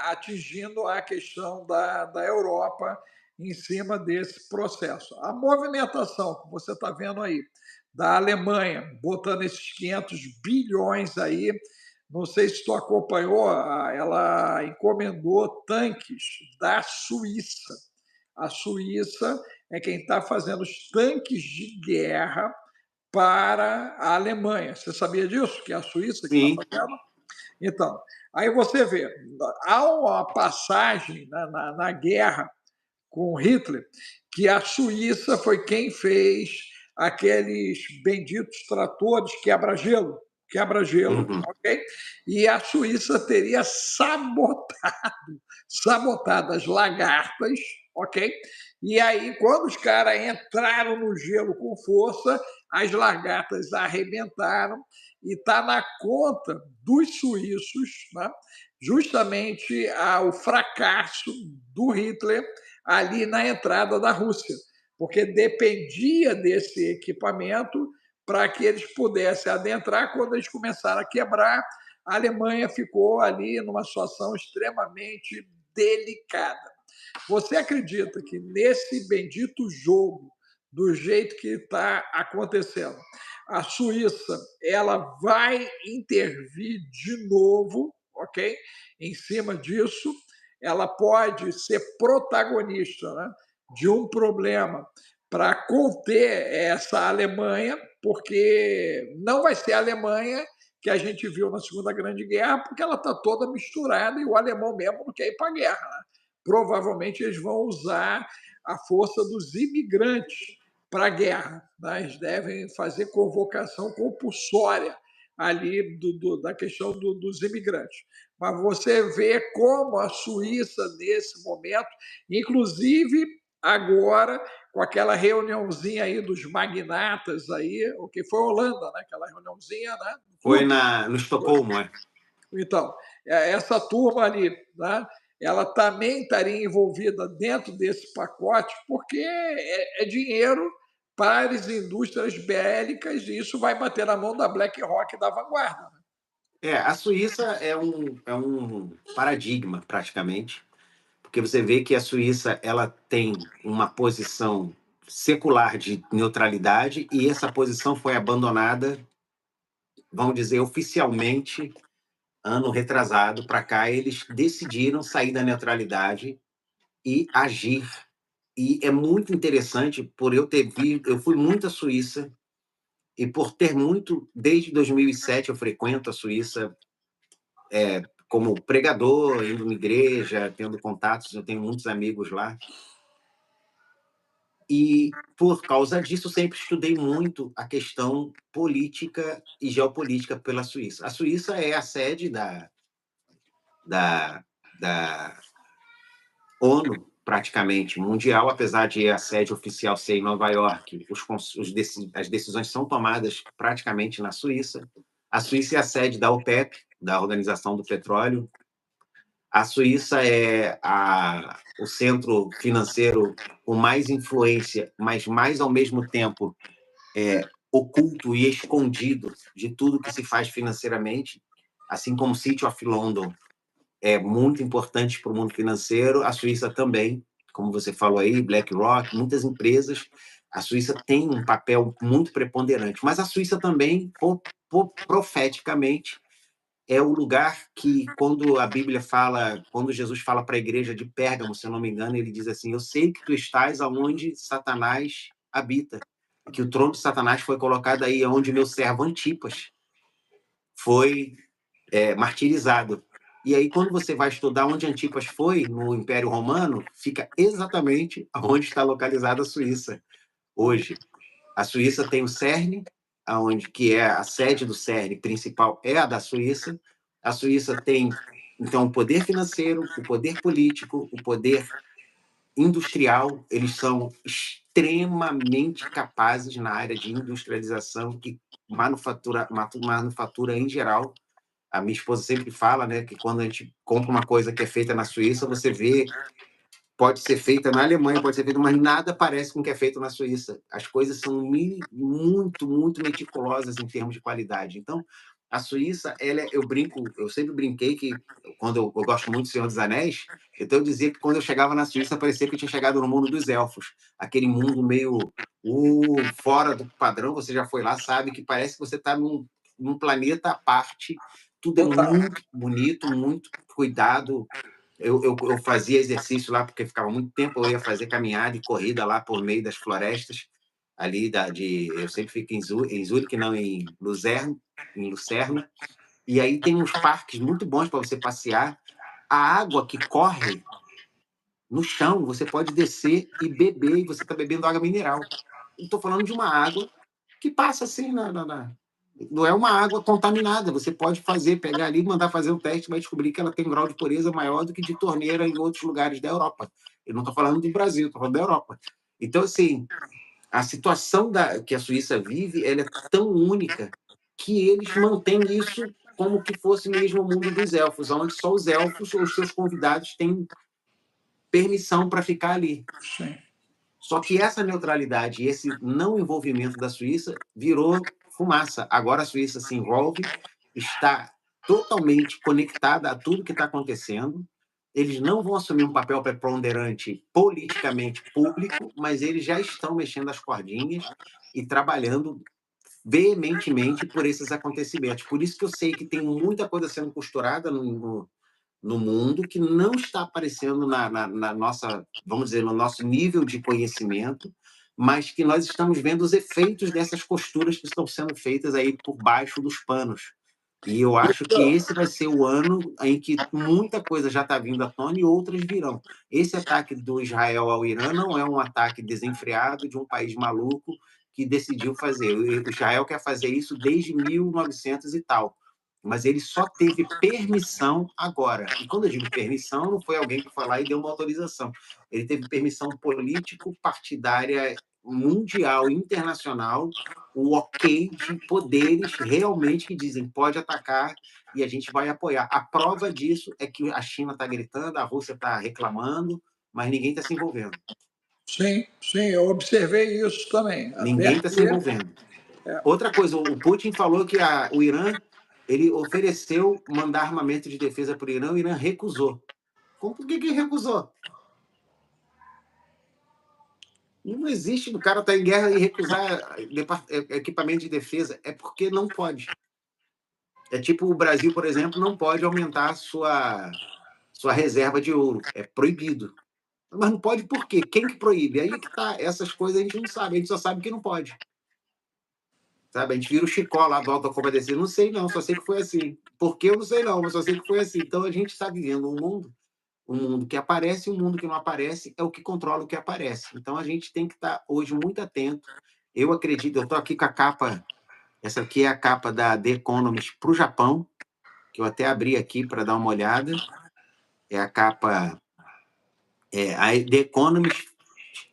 atingindo a questão da Europa em cima desse processo. A movimentação que você está vendo aí, da Alemanha, botando esses 500 bilhões aí, não sei se tu acompanhou, ela encomendou tanques da Suíça. A Suíça é quem está fazendo os tanques de guerra para a Alemanha. Você sabia disso? Que é a Suíça que está fazendo? Então, aí você vê, há uma passagem na guerra com Hitler que a Suíça foi quem fez aqueles benditos tratores quebra-gelo, ok? E a Suíça teria sabotado as lagartas, ok? E aí, quando os caras entraram no gelo com força, as lagartas arrebentaram e está na conta dos suíços, né? Justamente o fracasso do Hitler ali na entrada da Rússia, porque dependia desse equipamento para que eles pudessem adentrar. Quando eles começaram a quebrar, a Alemanha ficou ali numa situação extremamente delicada. Você acredita que nesse bendito jogo, do jeito que está acontecendo, a Suíça ela vai intervir de novo, ok? Em cima disso, ela pode ser protagonista, né, de um problema para conter essa Alemanha, porque não vai ser a Alemanha que a gente viu na Segunda Grande Guerra, porque ela está toda misturada e o alemão mesmo não quer ir para a guerra, né? Provavelmente eles vão usar a força dos imigrantes para a guerra. Né? Eles devem fazer convocação compulsória ali da questão dos imigrantes. Mas você vê como a Suíça, nesse momento, inclusive agora, com aquela reuniãozinha aí dos magnatas aí, o que foi a Holanda, né? Aquela reuniãozinha, né? Foi no Estocolmo, é? Então, essa turma ali, né? Ela também estaria envolvida dentro desse pacote, porque é dinheiro para as indústrias bélicas e isso vai bater na mão da BlackRock e da Vanguarda. A Suíça é um paradigma, praticamente, porque você vê que a Suíça ela tem uma posição secular de neutralidade e essa posição foi abandonada, vamos dizer, oficialmente, ano retrasado para cá, eles decidiram sair da neutralidade e agir. E é muito interessante por eu fui muito à Suíça e por ter muito, desde 2007 eu frequento a Suíça como pregador, indo na igreja, tendo contatos, eu tenho muitos amigos lá. E por causa disso sempre estudei muito a questão política e geopolítica pela Suíça. A Suíça é a sede da, da ONU, praticamente mundial, apesar de a sede oficial ser em Nova York, as decisões são tomadas praticamente na Suíça. A Suíça é a sede da OPEP, da Organização do Petróleo. A Suíça é o centro financeiro com mais influência, mas mais ao mesmo tempo oculto e escondido de tudo que se faz financeiramente, assim como o City of London é muito importante para o mundo financeiro, a Suíça também, como você falou aí, BlackRock, muitas empresas, a Suíça tem um papel muito preponderante, mas a Suíça também, profeticamente, é o lugar que, quando a Bíblia fala, quando Jesus fala para a igreja de Pérgamo, se eu não me engano, ele diz assim: eu sei que tu estás aonde Satanás habita, e que o trono de Satanás foi colocado aí, onde meu servo Antipas foi martirizado. E aí, quando você vai estudar onde Antipas foi, no Império Romano, fica exatamente onde está localizada a Suíça hoje. A Suíça tem o CERN, que é a sede do CERN principal é a da Suíça. A Suíça tem, então, o poder financeiro, o poder político, o poder industrial. Eles são extremamente capazes na área de industrialização e manufatura em geral. A minha esposa sempre fala, né, que quando a gente compra uma coisa que é feita na Suíça, você vê, pode ser feita na Alemanha, pode ser feita, mas nada parece com o que é feito na Suíça. As coisas são muito, muito meticulosas em termos de qualidade. Então, a Suíça, eu sempre brinquei que, quando eu gosto muito do Senhor dos Anéis, então eu dizia que quando eu chegava na Suíça, parecia que eu tinha chegado no mundo dos elfos. Aquele mundo meio fora do padrão, você já foi lá, sabe, que parece que você está num planeta à parte. Tudo é muito bonito, muito cuidado. Eu fazia exercício lá, porque ficava muito tempo, eu ia fazer caminhada e corrida lá por meio das florestas, ali eu sempre fico em Zurique, não, em Lucerna, e aí tem uns parques muito bons para você passear. A água que corre no chão, você pode descer e beber, e você está bebendo água mineral. Estou falando de uma água que passa assim não é uma água contaminada. Você pode pegar ali, mandar fazer um teste, vai descobrir que ela tem um grau de pureza maior do que de torneira em outros lugares da Europa. Eu não estou falando do Brasil, estou falando da Europa. Então, assim, a situação que a Suíça vive, ela é tão única que eles mantêm isso como que fosse mesmo o mundo dos elfos, onde só os elfos ou os seus convidados têm permissão para ficar ali. Sim. Só que essa neutralidade e esse não envolvimento da Suíça virou fumaça. Agora a Suíça se envolve, está totalmente conectada a tudo que está acontecendo. Eles não vão assumir um papel preponderante politicamente público, mas eles já estão mexendo as cordinhas e trabalhando veementemente por esses acontecimentos. Por isso que eu sei que tem muita coisa sendo costurada no mundo que não está aparecendo na nossa, vamos dizer, no nosso nível de conhecimento, mas que nós estamos vendo os efeitos dessas costuras que estão sendo feitas aí por baixo dos panos. E eu acho que esse vai ser o ano em que muita coisa já está vindo à tona e outras virão. Esse ataque do Israel ao Irã não é um ataque desenfreado de um país maluco que decidiu fazer. O Israel quer fazer isso desde 1900 e tal, mas ele só teve permissão agora. E quando eu digo permissão, não foi alguém que foi lá e deu uma autorização. Ele teve permissão político-partidária mundial, internacional, o ok de poderes realmente que dizem pode atacar e a gente vai apoiar. A prova disso é que a China está gritando, a Rússia está reclamando, mas ninguém está se envolvendo. Sim, sim, eu observei isso também. Até Ninguém está se que envolvendo. Outra coisa, o Putin falou que o Irã, ele ofereceu mandar armamento de defesa para o Irã recusou. Por que ele recusou? Não existe o cara estar tá em guerra e recusar equipamento de defesa. É porque não pode. É tipo o Brasil, por exemplo, não pode aumentar sua reserva de ouro. É proibido. Mas não pode por quê? Quem que proíbe? Aí que tá. Essas coisas a gente não sabe. A gente só sabe que não pode. Sabe? A gente vira o Chicó lá do Alto da Compadecida. Não sei não, só sei que foi assim. Por que eu não sei não, mas só sei que foi assim. Então a gente está vivendo um mundo que aparece e um mundo que não aparece é o que controla o que aparece. Então a gente tem que estar hoje muito atento. Eu acredito, eu estou aqui com a capa, essa aqui é a capa da The Economist para o Japão, que eu até abri aqui para dar uma olhada. É a capa. A The Economist,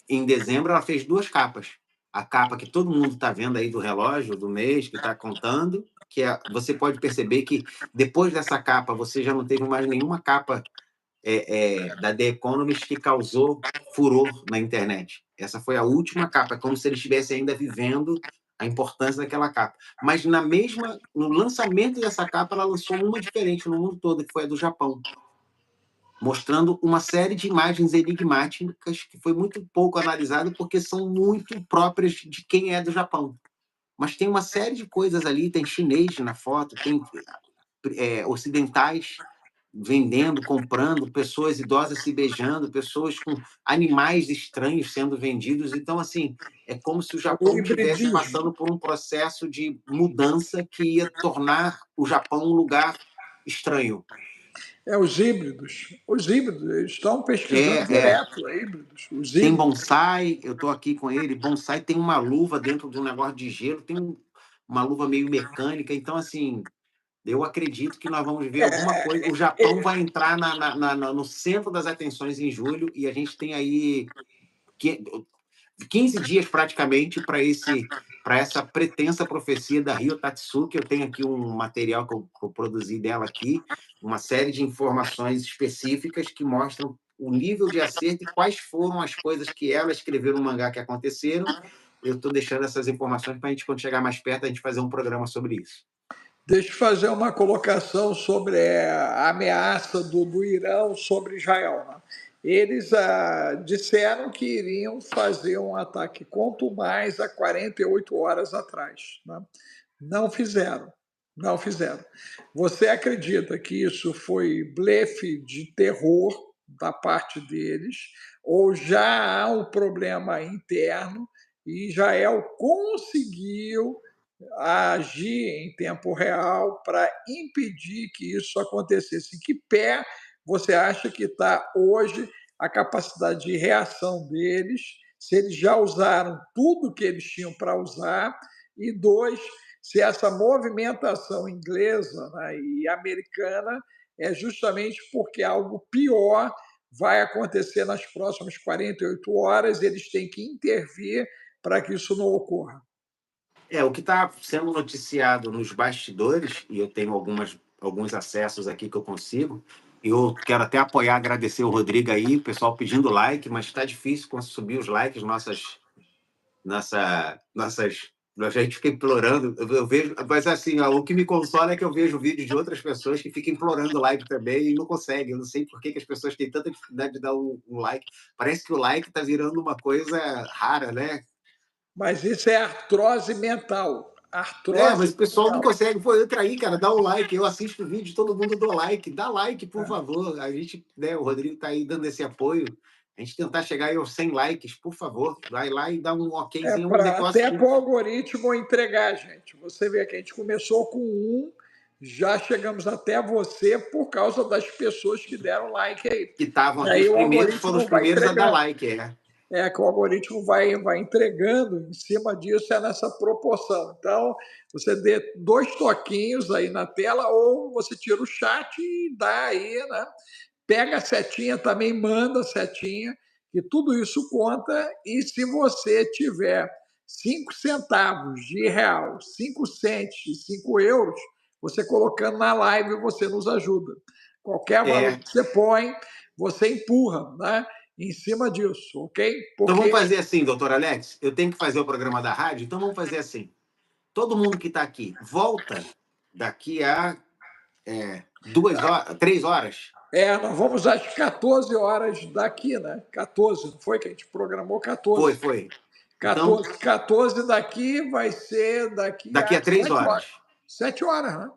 em dezembro, ela fez 2 capas. A capa que todo mundo está vendo aí do relógio, do mês, que está contando, que você pode perceber que depois dessa capa você já não teve mais nenhuma capa da The Economist que causou furor na internet. Essa foi a última capa, é como se ele estivesse ainda vivendo a importância daquela capa. Mas no lançamento dessa capa, ela lançou uma diferente no mundo todo, que foi a do Japão, mostrando uma série de imagens enigmáticas que foi muito pouco analisada porque são muito próprias de quem é do Japão. Mas tem uma série de coisas ali, tem chinês na foto, tem ocidentais vendendo, comprando, pessoas idosas se beijando, pessoas com animais estranhos sendo vendidos. Então, assim, é como se o Japão estivesse passando por um processo de mudança que ia tornar o Japão um lugar estranho. Os híbridos. Os híbridos, eles estão pesquisando direto híbridos. Os tem híbridos. bonsai, eu estou aqui com ele. Bonsai tem uma luva dentro de um negócio de gelo, tem uma luva meio mecânica. Então, assim, eu acredito que nós vamos ver alguma coisa. O Japão vai entrar no centro das atenções em julho e a gente tem aí 15 dias praticamente para essa pretensa profecia da Ryo Tatsuki. Eu tenho aqui um material que eu produzi dela aqui, uma série de informações específicas que mostram o nível de acerto e quais foram as coisas que ela escreveu no mangá que aconteceram. Eu estou deixando essas informações para a gente, quando chegar mais perto, a gente fazer um programa sobre isso. Deixa eu fazer uma colocação sobre a ameaça do Irã sobre Israel. Né? Eles disseram que iriam fazer um ataque quanto mais há 48 horas atrás. Né? Não fizeram. Não fizeram. Você acredita que isso foi blefe de terror da parte deles, ou já há um problema interno e Israel conseguiu agir em tempo real para impedir que isso acontecesse? Em que pé você acha que está hoje a capacidade de reação deles, se eles já usaram tudo que eles tinham para usar, e dois, se essa movimentação inglesa, né, e americana é justamente porque algo pior vai acontecer nas próximas 48 horas, eles têm que intervir para que isso não ocorra. O que está sendo noticiado nos bastidores, e eu tenho alguns acessos aqui que eu consigo, e eu quero até apoiar, agradecer o Rodrigo aí, o pessoal pedindo like, mas está difícil subir os likes, a gente fica implorando, eu vejo, mas assim, o que me consola é que eu vejo vídeos de outras pessoas que ficam implorando like também e não conseguem. Eu não sei por que as pessoas têm tanta dificuldade de dar um like. Parece que o like está virando uma coisa rara, né? Mas isso é artrose mental. Mas o pessoal não consegue. Pô, entra aí, cara, dá um like. Eu assisto o vídeo, todo mundo dá like. Dá like, por favor. A gente, o Rodrigo tá aí dando esse apoio. A gente tentar chegar aí aos 100 likes, por favor. Vai lá e dá um okzinho. Até para o algoritmo entregar, gente. Você vê que a gente começou com 1, já chegamos até você por causa das pessoas que deram like aí. Que estavam E aqui, aí os o primeiros foram os algoritmo vai primeiros a dar entregando. like, é. É que o algoritmo vai entregando em cima disso, é nessa proporção. Então, você dê 2 toquinhos aí na tela ou você tira o chat e dá aí, né? Pega a setinha também, manda a setinha, e tudo isso conta. E se você tiver 5 centavos de real, 5 centes, 5 euros, você colocando na live, você nos ajuda. Qualquer valor É. que você põe, você empurra, né? Em cima disso, ok? Então vamos Porque fazer assim, doutor Alex. Eu tenho que fazer o programa da rádio, então vamos fazer assim. Todo mundo que está aqui volta daqui a 2 horas, 3 horas. nós vamos às 14 horas daqui, né? 14, não foi que a gente programou 14. Foi. Então, 14 daqui vai ser daqui daqui a a 3 horas. 7 horas, né?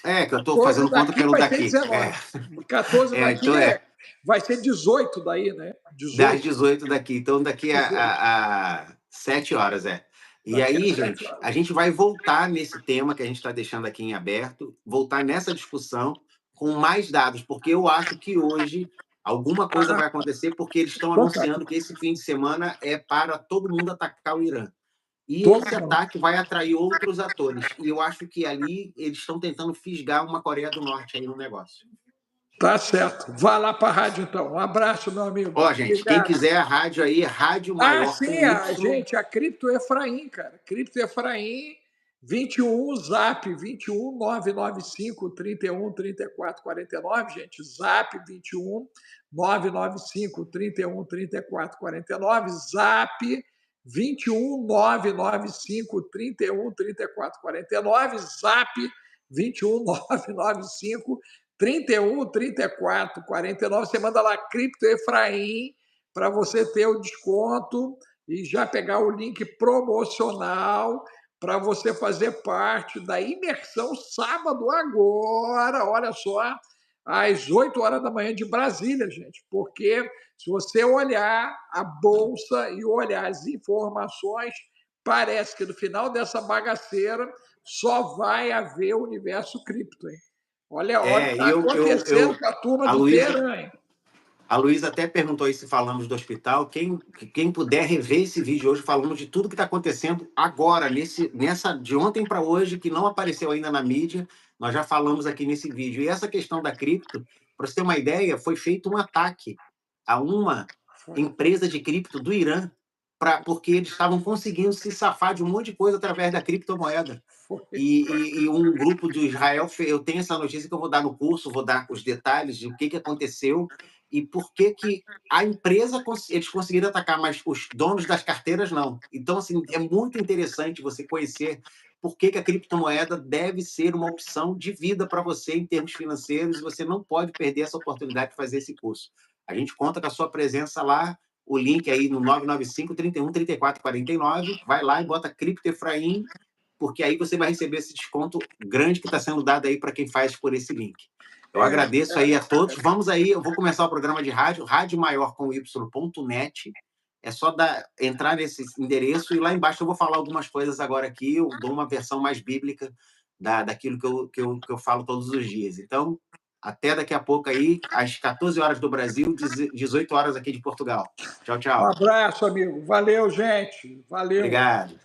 É, que eu estou 14 fazendo conta daqui pelo vai ser daqui. 19. 14 daqui Então vai ser 18 daí, né? das 18. 18 daqui. Então, daqui 18. a 7 horas, E Daqui a aí, 7 gente, horas. a gente vai voltar nesse tema que a gente está deixando aqui em aberto, voltar nessa discussão com mais dados, porque eu acho que hoje alguma coisa vai acontecer, porque eles estão anunciando que esse fim de semana é para todo mundo atacar o Irã. E Todo esse mundo. ataque vai atrair outros atores. E eu acho que ali eles estão tentando fisgar uma Coreia do Norte aí no negócio. Tá certo. Vá lá para a rádio, então. Um abraço, meu amigo. Ó, gente, quem Obrigado. quiser a rádio aí, Rádio Ah, Maior sim, com Y. a Cripto Efraim, cara. Cripto Efraim, 21, Zap 21 995 31 34 49, gente. Zap 21 995 31 34 49, Zap 21 995 31 34 49, Zap 21 995 31 34 49. Você manda lá Cripto Efraim para você ter o desconto e já pegar o link promocional para você fazer parte da imersão sábado agora, olha só, às 8 horas da manhã de Brasília, gente, porque se você olhar a bolsa e olhar as informações, parece que no final dessa bagaceira só vai haver o universo cripto, hein? Olha o que E está acontecendo com a turma a do Luísa, Teran, hein? a Luísa até perguntou aí se falamos do hospital. Quem puder rever esse vídeo hoje, falamos de tudo que está acontecendo agora, de ontem para hoje, que não apareceu ainda na mídia, nós já falamos aqui nesse vídeo. E essa questão da cripto, para você ter uma ideia, foi feito um ataque a uma empresa de cripto do Irã, porque eles estavam conseguindo se safar de um monte de coisa através da criptomoeda. E um grupo do Israel, eu tenho essa notícia que eu vou dar no curso, vou dar os detalhes de o que aconteceu e por que a empresa eles conseguiram atacar, mas os donos das carteiras não. Então, assim, é muito interessante você conhecer por que a criptomoeda deve ser uma opção de vida para você em termos financeiros, e você não pode perder essa oportunidade de fazer esse curso. A gente conta com a sua presença lá, o link aí no 995 31 34 49, vai lá e bota Cripto Efraim, porque aí você vai receber esse desconto grande que está sendo dado aí para quem faz por esse link. Eu agradeço aí a todos. Vamos aí, eu vou começar o programa de rádio, radiomaior.com.y. É só entrar nesse endereço e lá embaixo eu vou falar algumas coisas agora aqui, eu dou uma versão mais bíblica daquilo que eu falo todos os dias. Então, até daqui a pouco aí, às 14 horas do Brasil, 18 horas aqui de Portugal. Tchau, Um tchau. abraço, amigo. Valeu, gente. Valeu. Obrigado.